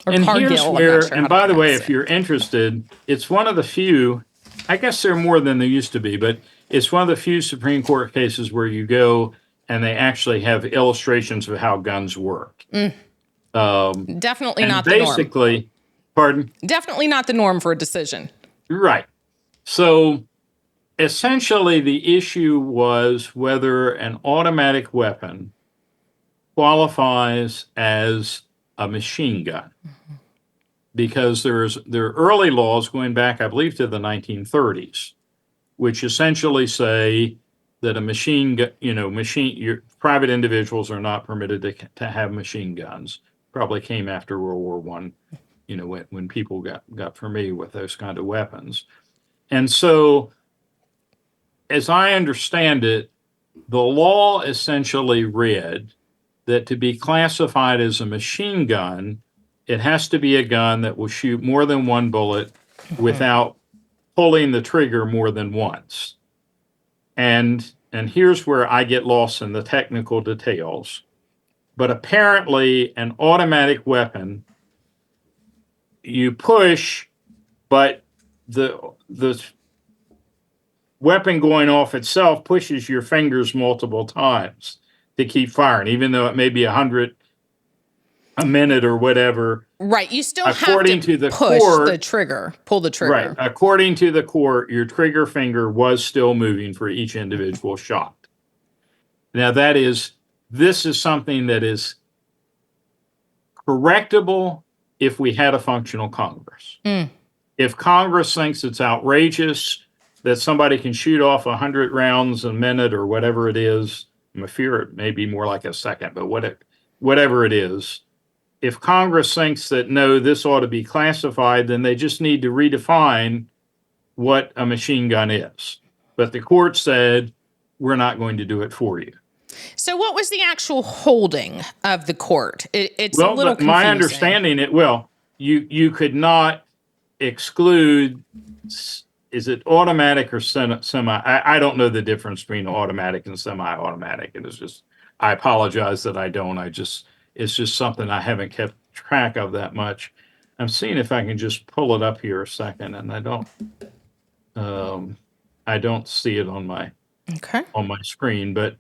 Here's where, and by the way, if you're interested, it's one of the few, I guess there are more than there used to be, but it's one of the few Supreme Court cases where you go and they actually have illustrations of how guns work. Definitely not the norm. Pardon? Definitely not the norm for a decision. Right. So essentially the issue was whether an automatic weapon qualifies as a machine gun. Because there are early laws going back, I believe, to the 1930s, which essentially say that private individuals are not permitted to have machine guns. Probably came after World War I, when people got familiar with those kind of weapons. And so, as I understand it, the law essentially read that to be classified as a machine gun, it has to be a gun that will shoot more than one bullet without pulling the trigger more than once. And here's where I get lost in the technical details. But apparently, an automatic weapon you push, but the weapon going off itself pushes your fingers multiple times to keep firing, even though it may be 100 a minute or whatever. Right. You still have According to to the push court, the trigger, pull the trigger. right. According to the court, your trigger finger was still moving for each individual shot. Now this is something that is correctable if we had a functional Congress. If Congress thinks it's outrageous that somebody can shoot off 100 rounds a minute or whatever it is, I fear it may be more like a second, but whatever it is, if Congress thinks that, no, this ought to be classified, then they just need to redefine what a machine gun is. But the court said, we're not going to do it for you. So what was the actual holding of the court? It's a little confusing. My understanding, you could not exclude, is it automatic or semi? I don't know the difference between automatic and semi-automatic. And it's just, I apologize that I don't. It's just something I haven't kept track of that much. I'm seeing if I can just pull it up here a second, and I don't see it on my screen, but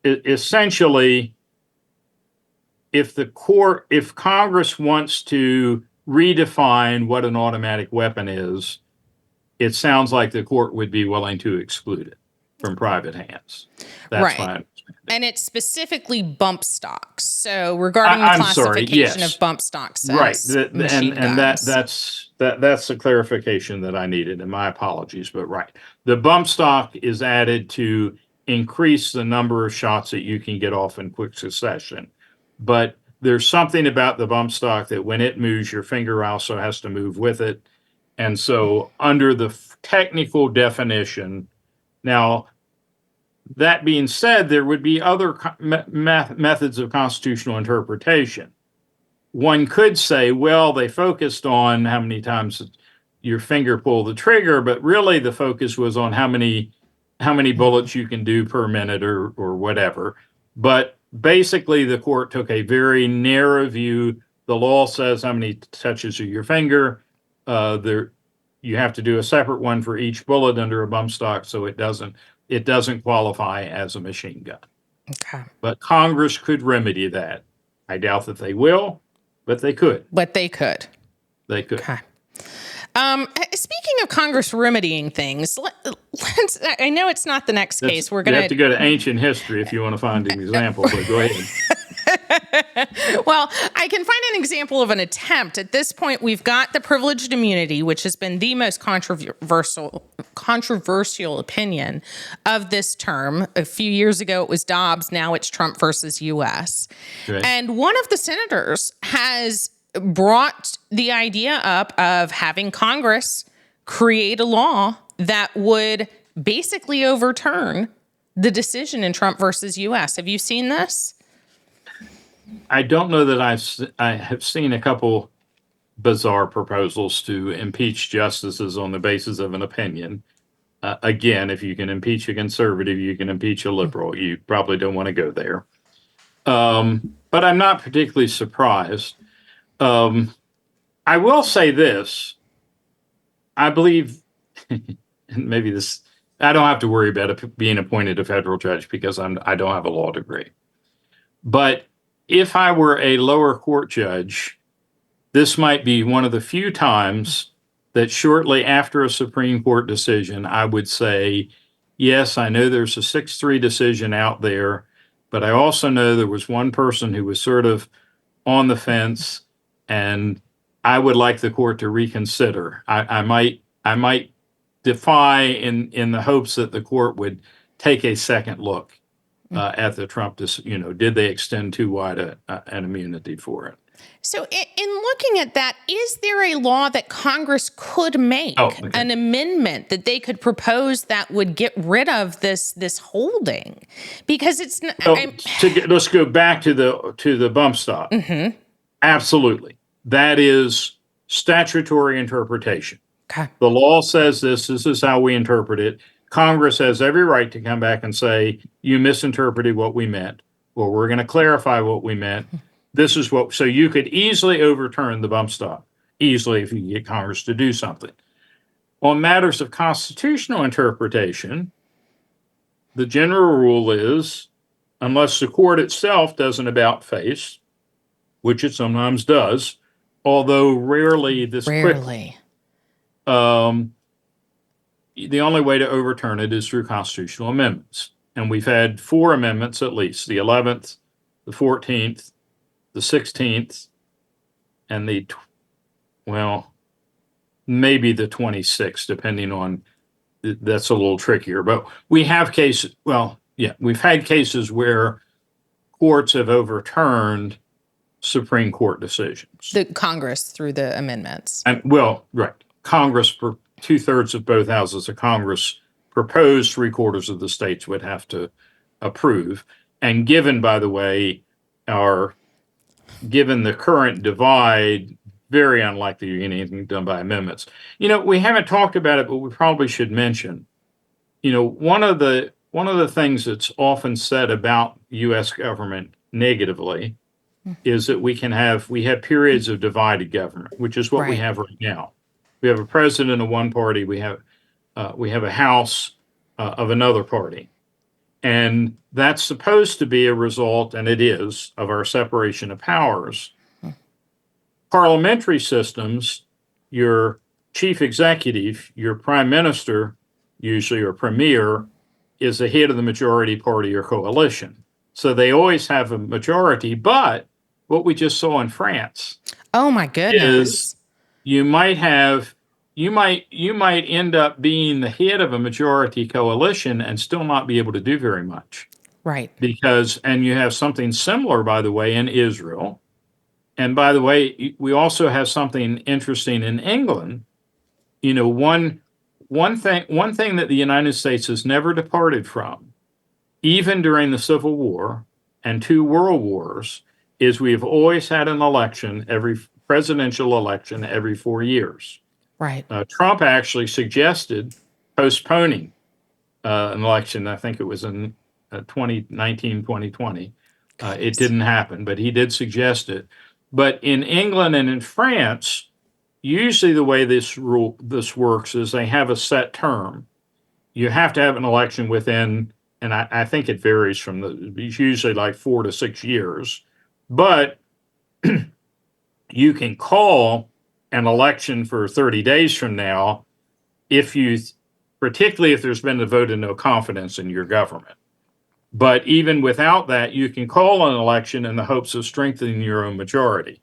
essentially, if Congress wants to redefine what an automatic weapon is, it sounds like the court would be willing to exclude it from private hands. That's my understanding. And it's specifically bump stocks. So regarding the classification of bump stocks, right? That's the clarification that I needed, and my apologies, but right, the bump stock is added to increase the number of shots that you can get off in quick succession. But there's something about the bump stock that when it moves, your finger also has to move with it. And so under the technical definition, now, that being said, there would be other methods of constitutional interpretation. One could say, well, they focused on how many times your finger pulled the trigger, but really the focus was on how many bullets you can do per minute or whatever. But basically, the court took a very narrow view. The law says how many touches of your finger. You have to do a separate one for each bullet under a bump stock, so it doesn't qualify as a machine gun. Okay. But Congress could remedy that. I doubt that they will, but they could. They could. Okay. Speaking of Congress remedying things, I know it's not the next case. We're going to have to go to ancient history if you want to find an example, but go ahead. Well, I can find an example of an attempt. At this point, we've got the privileged immunity, which has been the most controversial opinion of this term. A few years ago, it was Dobbs. Now it's Trump versus U.S. Right. And one of the senators has brought the idea up of having Congress create a law that would basically overturn the decision in Trump versus U.S. Have you seen this? I don't know that I have seen a couple bizarre proposals to impeach justices on the basis of an opinion. Again, if you can impeach a conservative, you can impeach a liberal. You probably don't want to go there. But I'm not particularly surprised. I will say this. I believe, and maybe this, I don't have to worry about being appointed a federal judge because I don't have a law degree. But if I were a lower court judge, this might be one of the few times that shortly after a Supreme Court decision, I would say, yes, I know there's a 6-3 decision out there, but I also know there was one person who was sort of on the fence, and I would like the court to reconsider. I might defy in the hopes that the court would take a second look at the Trump, did they extend too wide an immunity for it? So in looking at that, is there a law that Congress could make, an amendment that they could propose that would get rid of this holding? Because it's not. Let's go back to the bump stop. Mm-hmm. Absolutely. That is statutory interpretation. Okay. The law says this is how we interpret it. Congress has every right to come back and say, you misinterpreted what we meant, or we're going to clarify what we meant. This is so you could easily overturn the bump stop. easily if you get Congress to do something. On matters of constitutional interpretation, the general rule is, unless the court itself does an about face, which it sometimes does, although rarely this quickly, the only way to overturn it is through constitutional amendments. And we've had 4 amendments at least, the 11th, the 14th, the 16th, and maybe the 26th, depending on, that's a little trickier. But we have cases, we've had cases where courts have overturned Supreme Court decisions. The Congress through the amendments. And right. Congress, for 2/3 of both houses of Congress, proposed 3/4 of the states would have to approve. And given, by the way, given the current divide, very unlikely to get anything done by amendments. We haven't talked about it, but we probably should mention, one of the things that's often said about U.S. government negatively is that we have periods of divided government, which is what we have right now. We have a president of one party. We have a House of another party. And that's supposed to be a result, and it is, of our separation of powers. Parliamentary systems, your chief executive, your prime minister, usually, or premier, is the head of the majority party or coalition. So they always have a majority, but what we just saw in France. Oh my goodness. Is you might end up being the head of a majority coalition and still not be able to do very much. Right. And you have something similar, by the way, in Israel. And by the way, we also have something interesting in England. One thing that the United States has never departed from, even during the Civil War and 2 world wars, is we have always had an election, every presidential election every 4 years. Right. Trump actually suggested postponing an election. I think it was in 2019, 2020. It didn't happen, but he did suggest it. But in England and in France, usually the way this works is they have a set term. You have to have an election within, and I think it varies it's usually like 4 to 6 years. But you can call an election for 30 days from now particularly if there's been a vote of no confidence in your government. But even without that, you can call an election in the hopes of strengthening your own majority.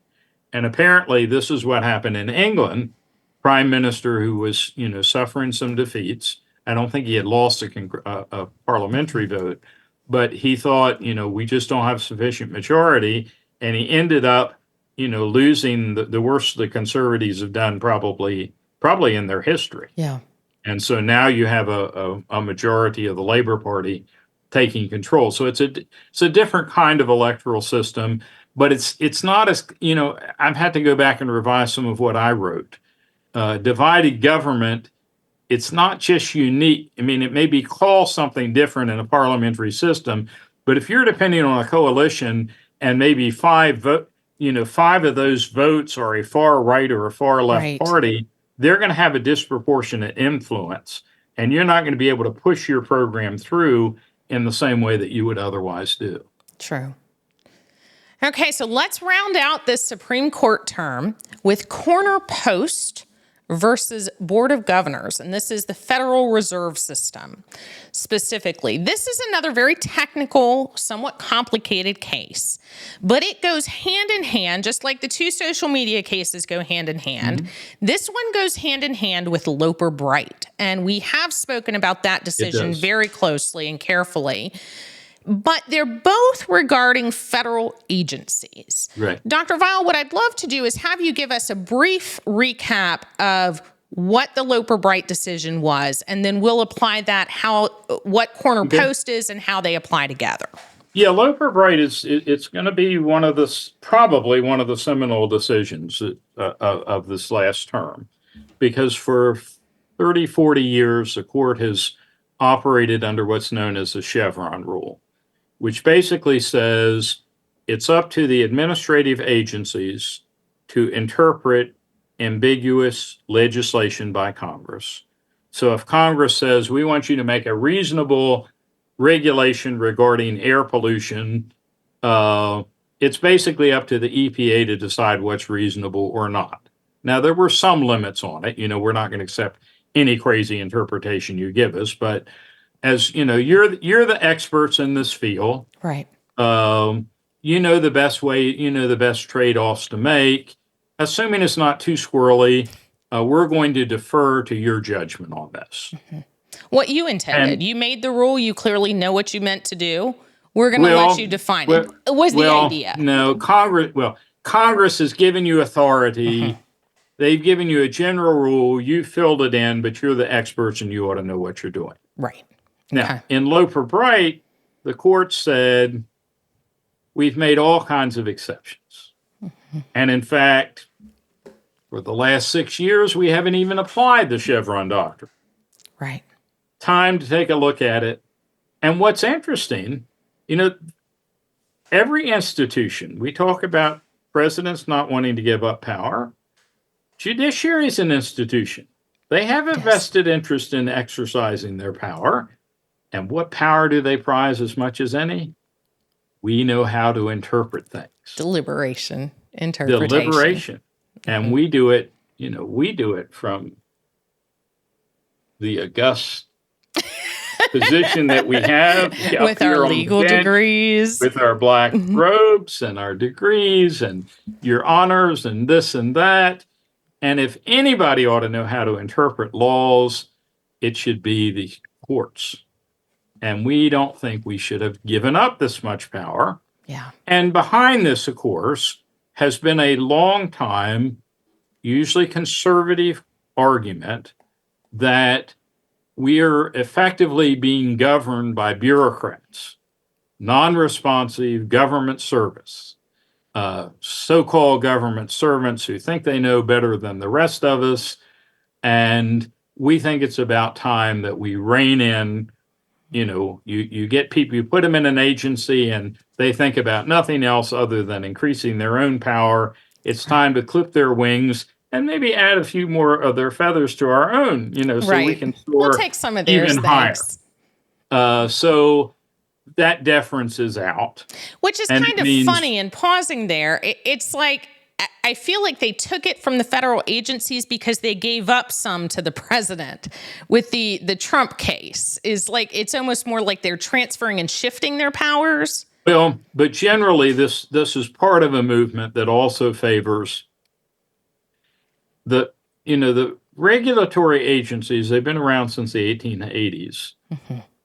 And apparently this is what happened in England. Prime Minister who was, suffering some defeats. I don't think he had lost a parliamentary vote, but he thought, we just don't have sufficient majority. And he ended up, losing the worst the conservatives have done probably in their history. Yeah. And so now you have a majority of the Labor Party taking control. So it's a different kind of electoral system, but it's not as, I've had to go back and revise some of what I wrote. Divided government, it's not just unique. I mean, it may be called something different in a parliamentary system, but if you're depending on a coalition and maybe 5 of those votes are a far right or a far left party, they're going to have a disproportionate influence, and you're not going to be able to push your program through in the same way that you would otherwise do. True. Okay, so let's round out this Supreme Court term with corner post versus Board of Governors, and this is the Federal Reserve System specifically. This is another very technical, somewhat complicated case, but it goes hand in hand, just like the 2 social media cases go hand in hand. Mm-hmm. This one goes hand in hand with Loper Bright, and we have spoken about that decision very closely and carefully. But they're both regarding federal agencies. Right. Dr. Vial, what I'd love to do is have you give us a brief recap of what the Loper Bright decision was, and then we'll apply that, what corner post is and how they apply together. Yeah, Loper Bright it's going to be probably one of the seminal decisions of this last term, because for 30, 40 years, the court has operated under what's known as the Chevron rule, which basically says it's up to the administrative agencies to interpret ambiguous legislation by Congress. So if Congress says, we want you to make a reasonable regulation regarding air pollution, it's basically up to the EPA to decide what's reasonable or not. Now, there were some limits on it. We're not going to accept any crazy interpretation you give us, but as you know, you're the experts in this field. Right. The best way, the best trade-offs to make. Assuming it's not too squirrely, we're going to defer to your judgment on this. Mm-hmm. What you intended. You made the rule. You clearly know what you meant to do. We're going to let you define it. Was the idea. No, Congress has given you authority. Mm-hmm. They've given you a general rule. You filled it in, but you're the experts and you ought to know what you're doing. Right. Okay. Now, in Loper Bright, the court said, we've made all kinds of exceptions. Mm-hmm. And in fact, for the last 6 years, we haven't even applied the Chevron Doctrine. Right. Time to take a look at it. And what's interesting, every institution, we talk about presidents not wanting to give up power. Judiciary is an institution. They have a vested interest in exercising their power. And what power do they prize as much as any? We know how to interpret things. Deliberation. And we do it, from the august position that we have with our legal degrees, with our black robes and our degrees and your honors and this and that. And if anybody ought to know how to interpret laws, it should be the courts. And we don't think we should have given up this much power. Yeah. And behind this, of course, has been a long time, usually conservative argument that we are effectively being governed by bureaucrats, non-responsive government service, so-called government servants who think they know better than the rest of us. And we think it's about time that we rein in. You get people, you put them in an agency and they think about nothing else other than increasing their own power. It's time to clip their wings and maybe add a few more of their feathers to our own, so we can soar we'll take some of theirs, even higher. So that deference is out. Which is kind of funny, and pausing there, it's like, I feel like they took it from the federal agencies because they gave up some to the president with the Trump case. It's almost more like they're transferring and shifting their powers. Well, but generally this is part of a movement that also favors the regulatory agencies. They've been around since the 1880s,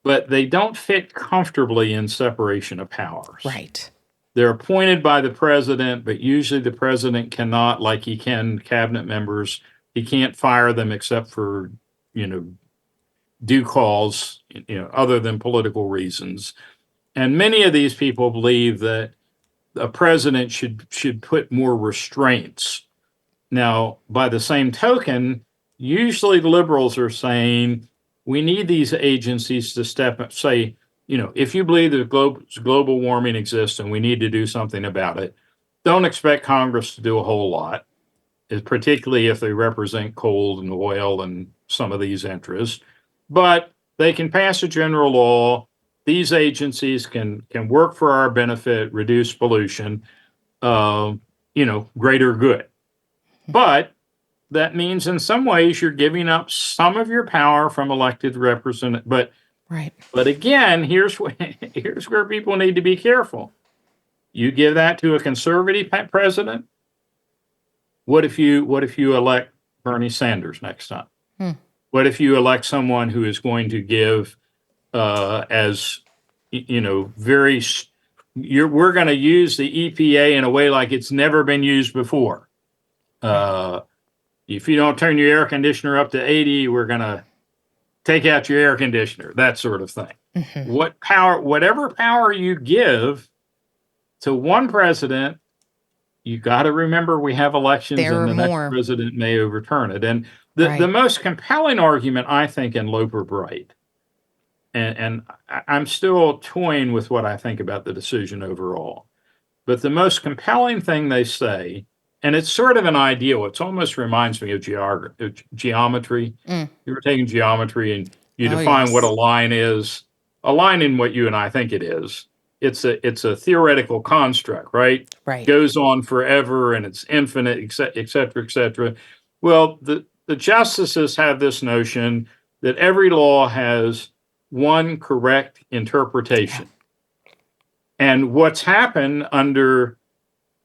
but they don't fit comfortably in separation of powers. Right. They're appointed by the president, but usually the president cannot, like he can cabinet members, he can't fire them except for, due cause, other than political reasons. And many of these people believe that a president should put more restraints. Now, by the same token, usually liberals are saying we need these agencies to step up, say, if you believe that global warming exists and we need to do something about it, don't expect Congress to do a whole lot, particularly if they represent coal and oil and some of these interests. But they can pass a general law. These agencies can work for our benefit, reduce pollution, greater good. But that means in some ways you're giving up some of your power from elected representatives. Right. But again, here's where people need to be careful. You give that to a conservative president. What if you elect Bernie Sanders next time? What if you elect someone who is going to give we're going to use the EPA in a way like it's never been used before. If you don't turn your air conditioner up to 80, we're going to take out your air conditioner, that sort of thing. Whatever power you give to one president, you got to remember we have elections and the next president may overturn it. And the most compelling argument, I think, in Loper Bright, and I'm still toying with what I think about the decision overall, but the most compelling thing they say, And it's sort of an ideal. It almost reminds me of geometry. You were taking geometry and you define what a line is. A line in what you and I think it is. It's a theoretical construct, right? Right. Goes on forever and it's infinite, et cetera, et cetera. Well, the justices have this notion that every law has one correct interpretation. Yeah. And what's happened under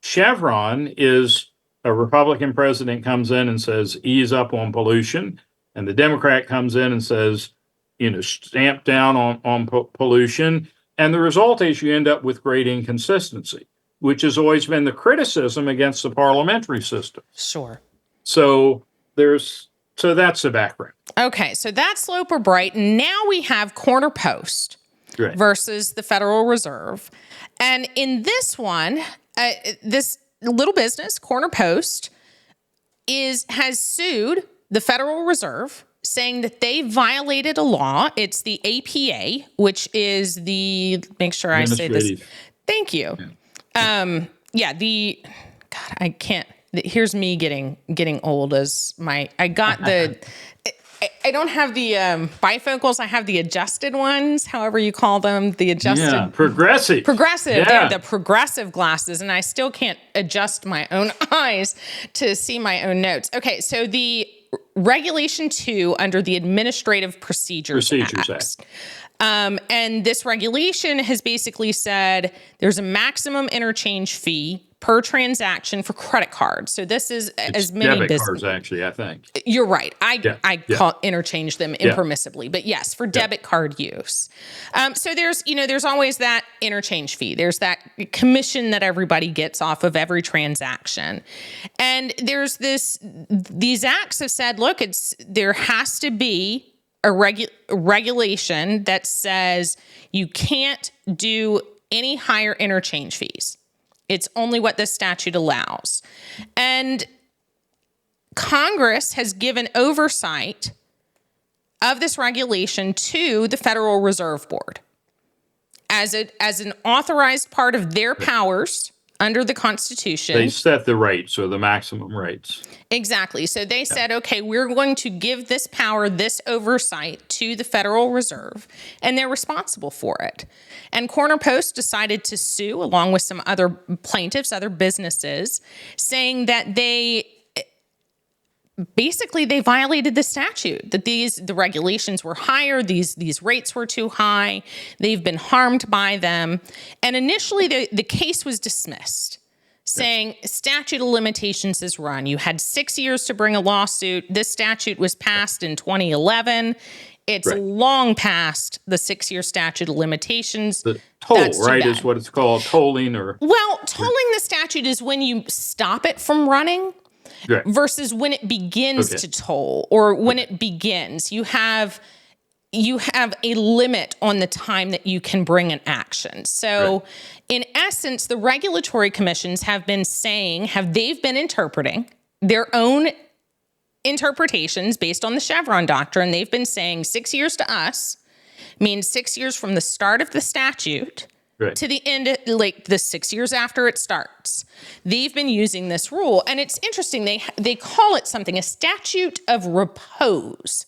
Chevron is a Republican president comes in and says, ease up on pollution. And the Democrat comes in and says, stamp down on pollution. And the result is you end up with great inconsistency, which has always been the criticism against the parliamentary system. Sure. So that's the background. Okay, so that's Loper Bright. Now we have Corner Post versus the Federal Reserve. And in this one, this little business, Corner Post, has sued the Federal Reserve, saying that they violated a law. It's the APA, which is make sure I say this. Thank you. Yeah. I can't. Here's me getting old as I got I don't have the bifocals. I have the adjusted ones, however you call them, the adjusted. Yeah, progressive. Yeah. The progressive glasses, and I still can't adjust my own eyes to see my own notes. Okay, so the Regulation 2 under the Administrative Procedures Act. And this regulation has basically said there's a maximum interchange fee per transaction for credit cards. So this is as many debit cards, actually, I think. You're right. I interchange them impermissibly, but yes, for debit card use. So there's always that interchange fee. There's that commission that everybody gets off of every transaction. And there's these acts have said, look, there has to be a regulation that says you can't do any higher interchange fees. It's only what the statute allows. And Congress has given oversight of this regulation to the Federal Reserve Board as an authorized part of their powers under the Constitution. They set the rates or the maximum rates. Exactly. So they said, okay, we're going to give this power, this oversight to the Federal Reserve, and they're responsible for it. And Corner Post decided to sue, along with some other plaintiffs, other businesses, saying that they violated the statute, that the regulations were higher, these rates were too high, they've been harmed by them. And initially the case was dismissed, saying statute of limitations is run. You had 6 years to bring a lawsuit. This statute was passed in 2011. It's long past the 6-year statute of limitations. The toll, right, is what it's called, tolling or... Well, tolling the statute is when you stop it from running. Right. Versus when it begins to toll or when it begins. You have a limit on the time that you can bring an action. So in essence, the regulatory commissions have been interpreting their own interpretations based on the Chevron Doctrine. They've been saying 6 years to us means 6 years from the start of the statute to the end, like the 6 years after it starts. They've been using this rule. And it's interesting. They call it something, a statute of repose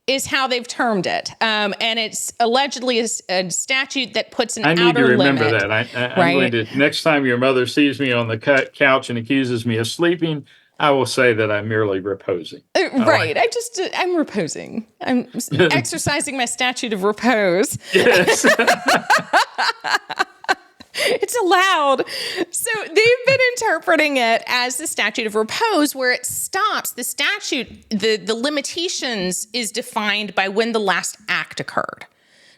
is how they've termed it. And it's allegedly a statute that puts an outer limit. I need to remember that. I'm going to, next time your mother sees me on the couch and accuses me of sleeping, I will say that I'm merely reposing. I'm reposing. I'm exercising my statute of repose. Yes. It's allowed. So they've been interpreting it as the statute of repose, where it stops. The statute, the limitations is defined by when the last act occurred.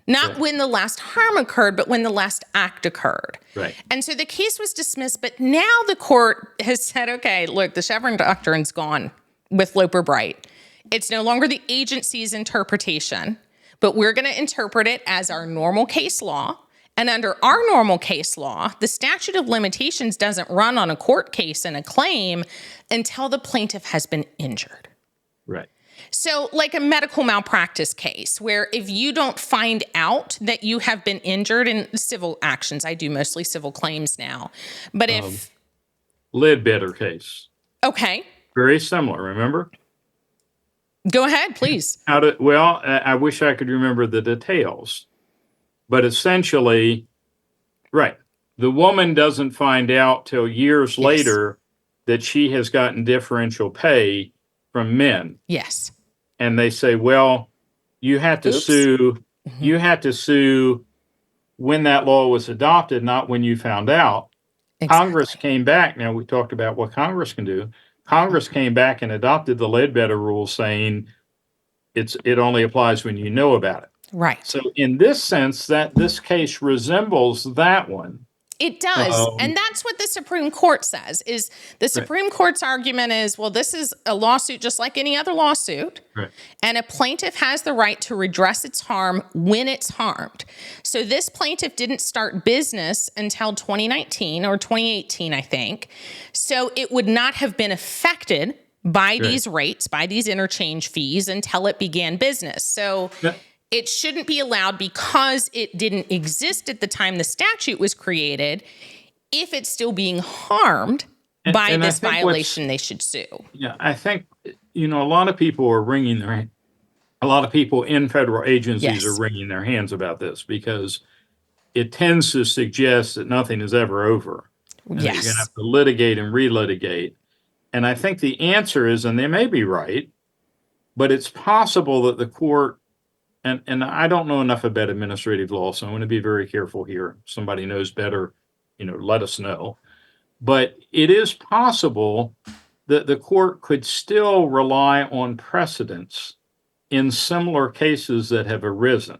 Not when the last harm occurred, but when the last act occurred. Right. And so the case was dismissed, but now the court has said, okay, look, the Chevron Doctrine's gone with Loper Bright. It's no longer the agency's interpretation, but we're going to interpret it as our normal case law. And under our normal case law, the statute of limitations doesn't run on a court case and a claim until the plaintiff has been injured. Right. So like a medical malpractice case where if you don't find out that you have been injured in civil actions, I do mostly civil claims now, but Ledbetter case. Okay. Very similar, remember? Go ahead, please. I wish I could remember the details, but essentially, right, the woman doesn't find out till years Yes. later that she has gotten differential pay from men. Yes. And they say, well, you had to Oops. sue, you had to sue when that law was adopted, not when you found out. Exactly. Congress came back. Now we talked about what Congress can do. Congress came back and adopted the Ledbetter rule saying it only applies when you know about it. Right. So in this sense, that this case resembles that one. It does. And that's what the Supreme Court says, is the Supreme Court's argument is, well, this is a lawsuit just like any other lawsuit. Right. And a plaintiff has the right to redress its harm when it's harmed. So this plaintiff didn't start business until 2019 or 2018, I think. So it would not have been affected by these rates, by these interchange fees until it began business. So it shouldn't be allowed because it didn't exist at the time the statute was created. If it's still being harmed by this violation, they should sue. Yeah, I think, a lot of people are a lot of people in federal agencies are wringing their hands about this because it tends to suggest that nothing is ever over. Yes. You're going to have to litigate and relitigate. And I think the answer is, and they may be right, but it's possible that the court, and I don't know enough about administrative law, so I'm going to be very careful here. If somebody knows better, let us know. But it is possible that the court could still rely on precedents in similar cases that have arisen.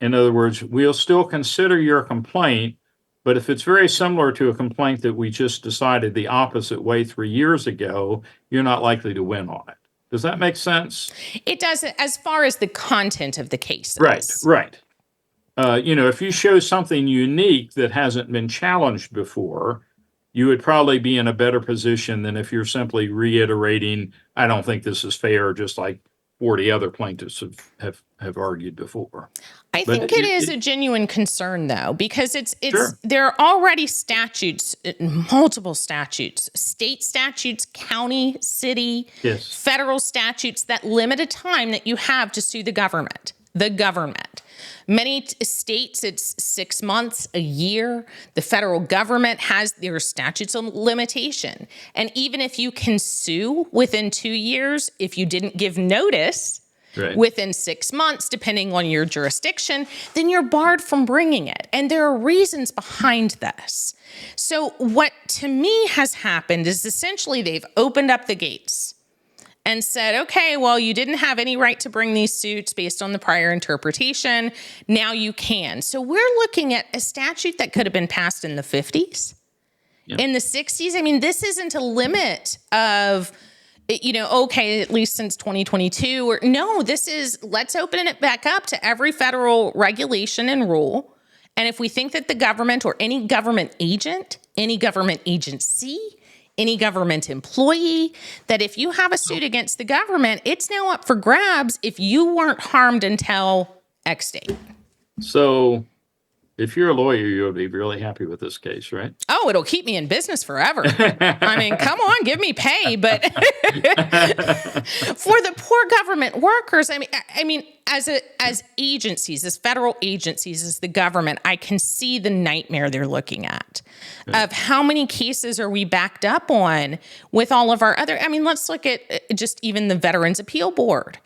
In other words, we'll still consider your complaint, but if it's very similar to a complaint that we just decided the opposite way 3 years ago, you're not likely to win on it. Does that make sense? It does, as far as the content of the case. Right. If you show something unique that hasn't been challenged before, you would probably be in a better position than if you're simply reiterating, I don't think this is fair, just like 40 other plaintiffs have argued before. I think it is a genuine concern, though, because there are already statutes, multiple statutes, state statutes, county, city, federal statutes that limit a time that you have to sue the government. Many states, it's 6 months, a year. The federal government has their statutes of limitation. And even if you can sue within 2 years, if you didn't give notice within 6 months, depending on your jurisdiction, then you're barred from bringing it. And there are reasons behind this. So what to me has happened is essentially they've opened up the gates and said, okay, well, you didn't have any right to bring these suits based on the prior interpretation. Now you can. So we're looking at a statute that could have been passed in the 50s, in the 60s. I mean, this isn't a limit of, okay, at least since 2022. This is, let's open it back up to every federal regulation and rule. And if we think that the government or any government agent, any government agency, any government employee, that if you have a suit against the government, it's now up for grabs if you weren't harmed until X date. So if you're a lawyer, you'll be really happy with this case, right? Oh, it'll keep me in business forever. I mean, come on, give me pay. But for the poor government workers, I mean, as agencies, as federal agencies, as the government, I can see the nightmare they're looking at of how many cases are we backed up on with all of our other, let's look at just even the Veterans Appeal Board.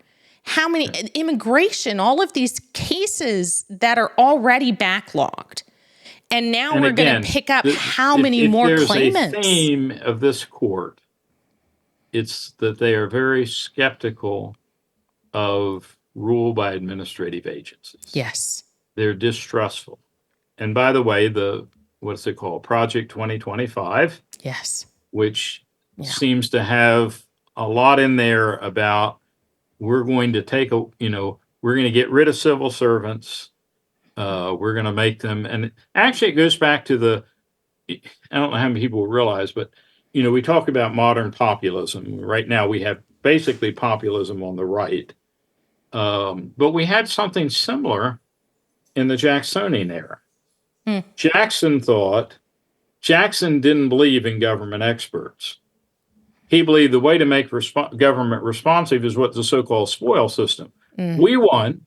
How many immigration, all of these cases that are already backlogged. And now we're going to pick up how many more claimants. There's a theme of this court. It's that they are very skeptical of rule by administrative agencies. Yes. They're distrustful. And by the way, what's it called? Project 2025. Yes. Which seems to have a lot in there about we're going to we're going to get rid of civil servants. We're going to make them, and actually it goes back to I don't know how many people realize, but, we talk about modern populism. Right now we have basically populism on the right. But we had something similar in the Jacksonian era. Jackson thought Jackson didn't believe in government experts. He believed the way to make government responsive is what the so-called spoil system. We won.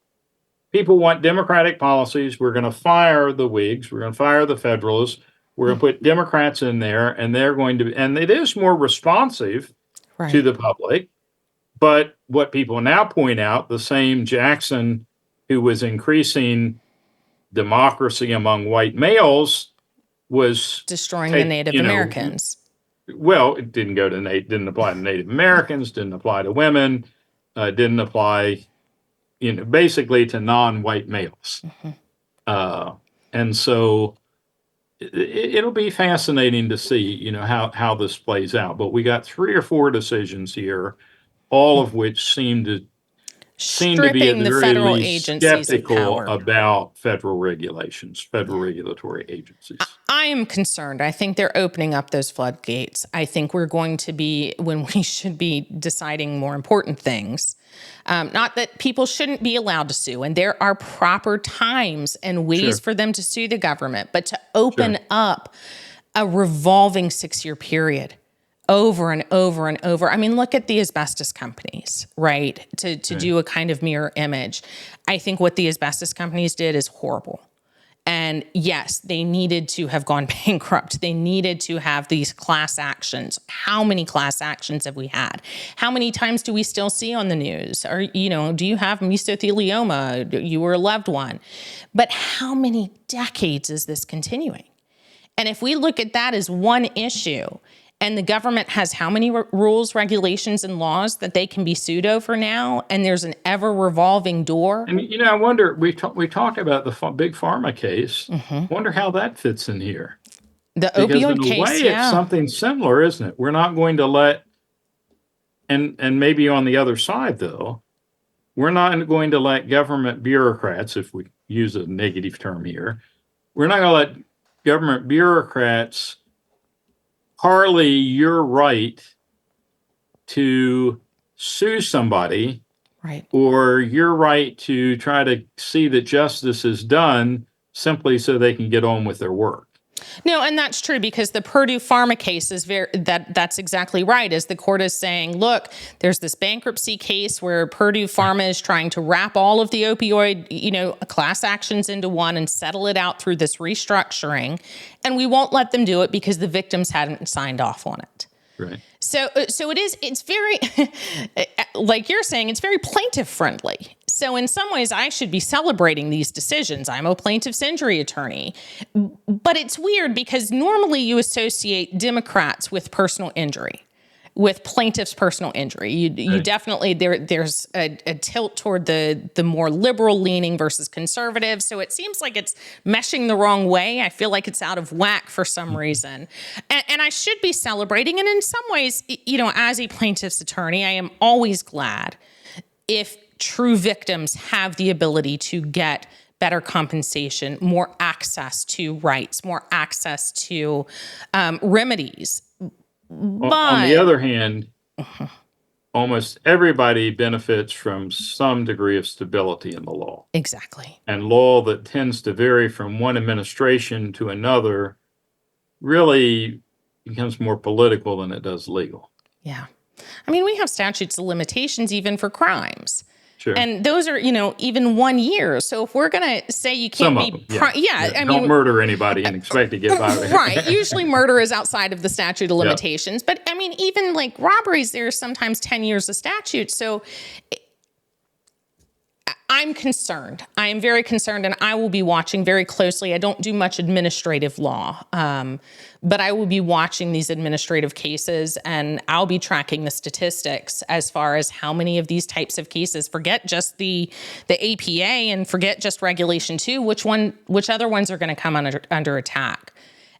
People want democratic policies. We're going to fire the Whigs. We're going to fire the Federalists. We're going to put Democrats in there, and they're going to, and it is more responsive to the public. But what people now point out, the same Jackson who was increasing democracy among white males was destroying the Native Americans. Well, it didn't apply to Native Americans, didn't apply to women, didn't apply, basically to non-white males. And so it'll be fascinating to see, how this plays out. But we got 3 or 4 decisions here, all of which seem to be at the very least skeptical about federal regulations, federal regulatory agencies. I am concerned. I think they're opening up those floodgates. I think we're going to be, when we should be deciding more important things. Not that people shouldn't be allowed to sue, and there are proper times and ways for them to sue the government, but to open up a revolving 6-year period over and over and over. I mean, look at the asbestos companies, right? To do a kind of mirror image. I think what the asbestos companies did is horrible. And yes, they needed to have gone bankrupt. They needed to have these class actions. How many class actions have we had? How many times do we still see on the news? Or, do you have mesothelioma? You were a loved one. But how many decades is this continuing? And if we look at that as one issue, and the government has how many rules, regulations, and laws that they can be sued over now? And there's an ever-revolving door. And, I wonder, we talked about the big pharma case. Wonder how that fits in here. The opioid case, Because in a way, it's something similar, isn't it? We're not going to let, and maybe on the other side, though, we're not going to let government bureaucrats, if we use a negative term here, we're not going to let government bureaucrats parley your right to sue somebody, or your right to try to see that justice is done simply so they can get on with their work. No, and that's true, because the Purdue Pharma case is that's exactly right. As the court is saying, look, there's this bankruptcy case where Purdue Pharma is trying to wrap all of the opioid, class actions into one and settle it out through this restructuring. And we won't let them do it because the victims hadn't signed off on it. Right. So it's very, like you're saying, it's very plaintiff friendly. So in some ways, I should be celebrating these decisions. I'm a plaintiff's injury attorney. But it's weird because normally you associate Democrats with personal injury, with plaintiff's personal injury. You definitely, there's a tilt toward the more liberal leaning versus conservative. So it seems like it's meshing the wrong way. I feel like it's out of whack for some reason. And I should be celebrating. And in some ways, as a plaintiff's attorney, I am always glad if true victims have the ability to get better compensation, more access to rights, more access to remedies. But on the other hand, almost everybody benefits from some degree of stability in the law. Exactly. And law that tends to vary from one administration to another really becomes more political than it does legal. Yeah. I mean, we have statutes of limitations even for crimes. Sure. And those are, even 1 year. So if we're going to say you can't don't murder anybody and expect to get by with it. Right. Usually murder is outside of the statute of limitations. But I mean, even like robberies, there's sometimes 10 years of statute. So I'm concerned. I am very concerned, and I will be watching very closely. I don't do much administrative law, but I will be watching these administrative cases, and I'll be tracking the statistics as far as how many of these types of cases, forget just the APA and forget just Regulation 2, which other ones are going to come under attack.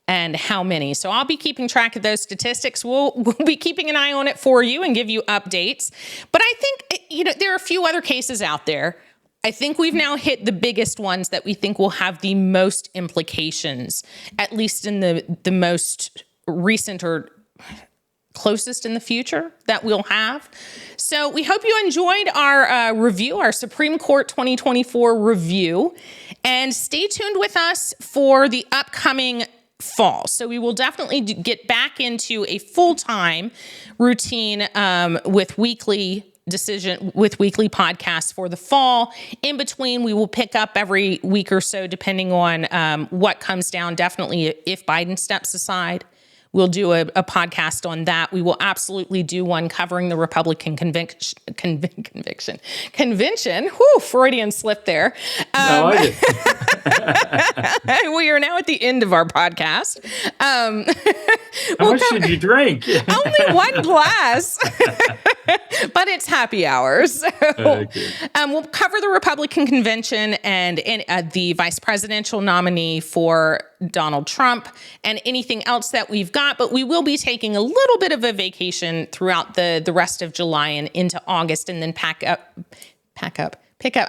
And how many. So I'll be keeping track of those statistics. We'll be keeping an eye on it for you and give you updates. But I think, there are a few other cases out there. I think we've now hit the biggest ones that we think will have the most implications, at least in the most recent or closest in the future that we'll have. So we hope you enjoyed our review, our Supreme Court 2024 review. And stay tuned with us for the upcoming fall. So we will definitely get back into a full-time routine with weekly podcasts for the fall. In between, we will pick up every week or so, depending on what comes down. Definitely, if Biden steps aside, we'll do a podcast on that. We will absolutely do one covering the Republican convention. Whew, Freudian slip there. No, I did. We are now at the end of our podcast. How much did you drink? Only one glass, but it's happy hour. So we'll cover the Republican convention and the vice presidential nominee for Donald Trump and anything else that we've got. But we will be taking a little bit of a vacation throughout the rest of July and into August, and then pick up.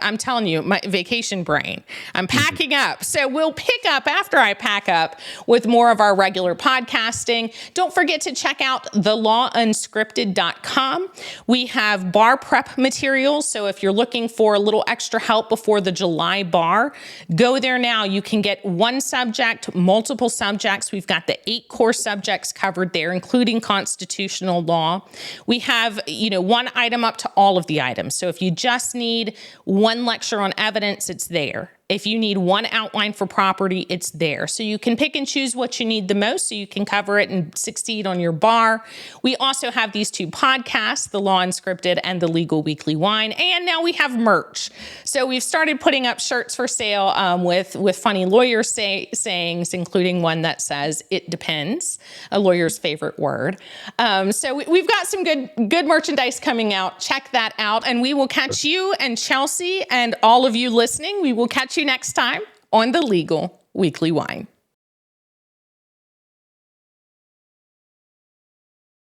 I'm telling you, my vacation brain. I'm packing up. So we'll pick up after I pack up with more of our regular podcasting. Don't forget to check out thelawunscripted.com. We have bar prep materials. So if you're looking for a little extra help before the July bar, go there now. You can get one subject, multiple subjects. We've got the 8 core subjects covered there, including constitutional law. We have, one item up to all of the items. So if you just need one lecture on evidence, it's there. If you need one outline for property, it's there. So you can pick and choose what you need the most so you can cover it and succeed on your bar. We also have these 2 podcasts, The Law Unscripted and The Legal Weekly Wine. And now we have merch. So we've started putting up shirts for sale with funny lawyer sayings, including one that says, "It depends," a lawyer's favorite word. So we've got some good merchandise coming out. Check that out. And we will catch you and Chelsea and all of you listening. We will catch you next time on the Legal Weekly Wine.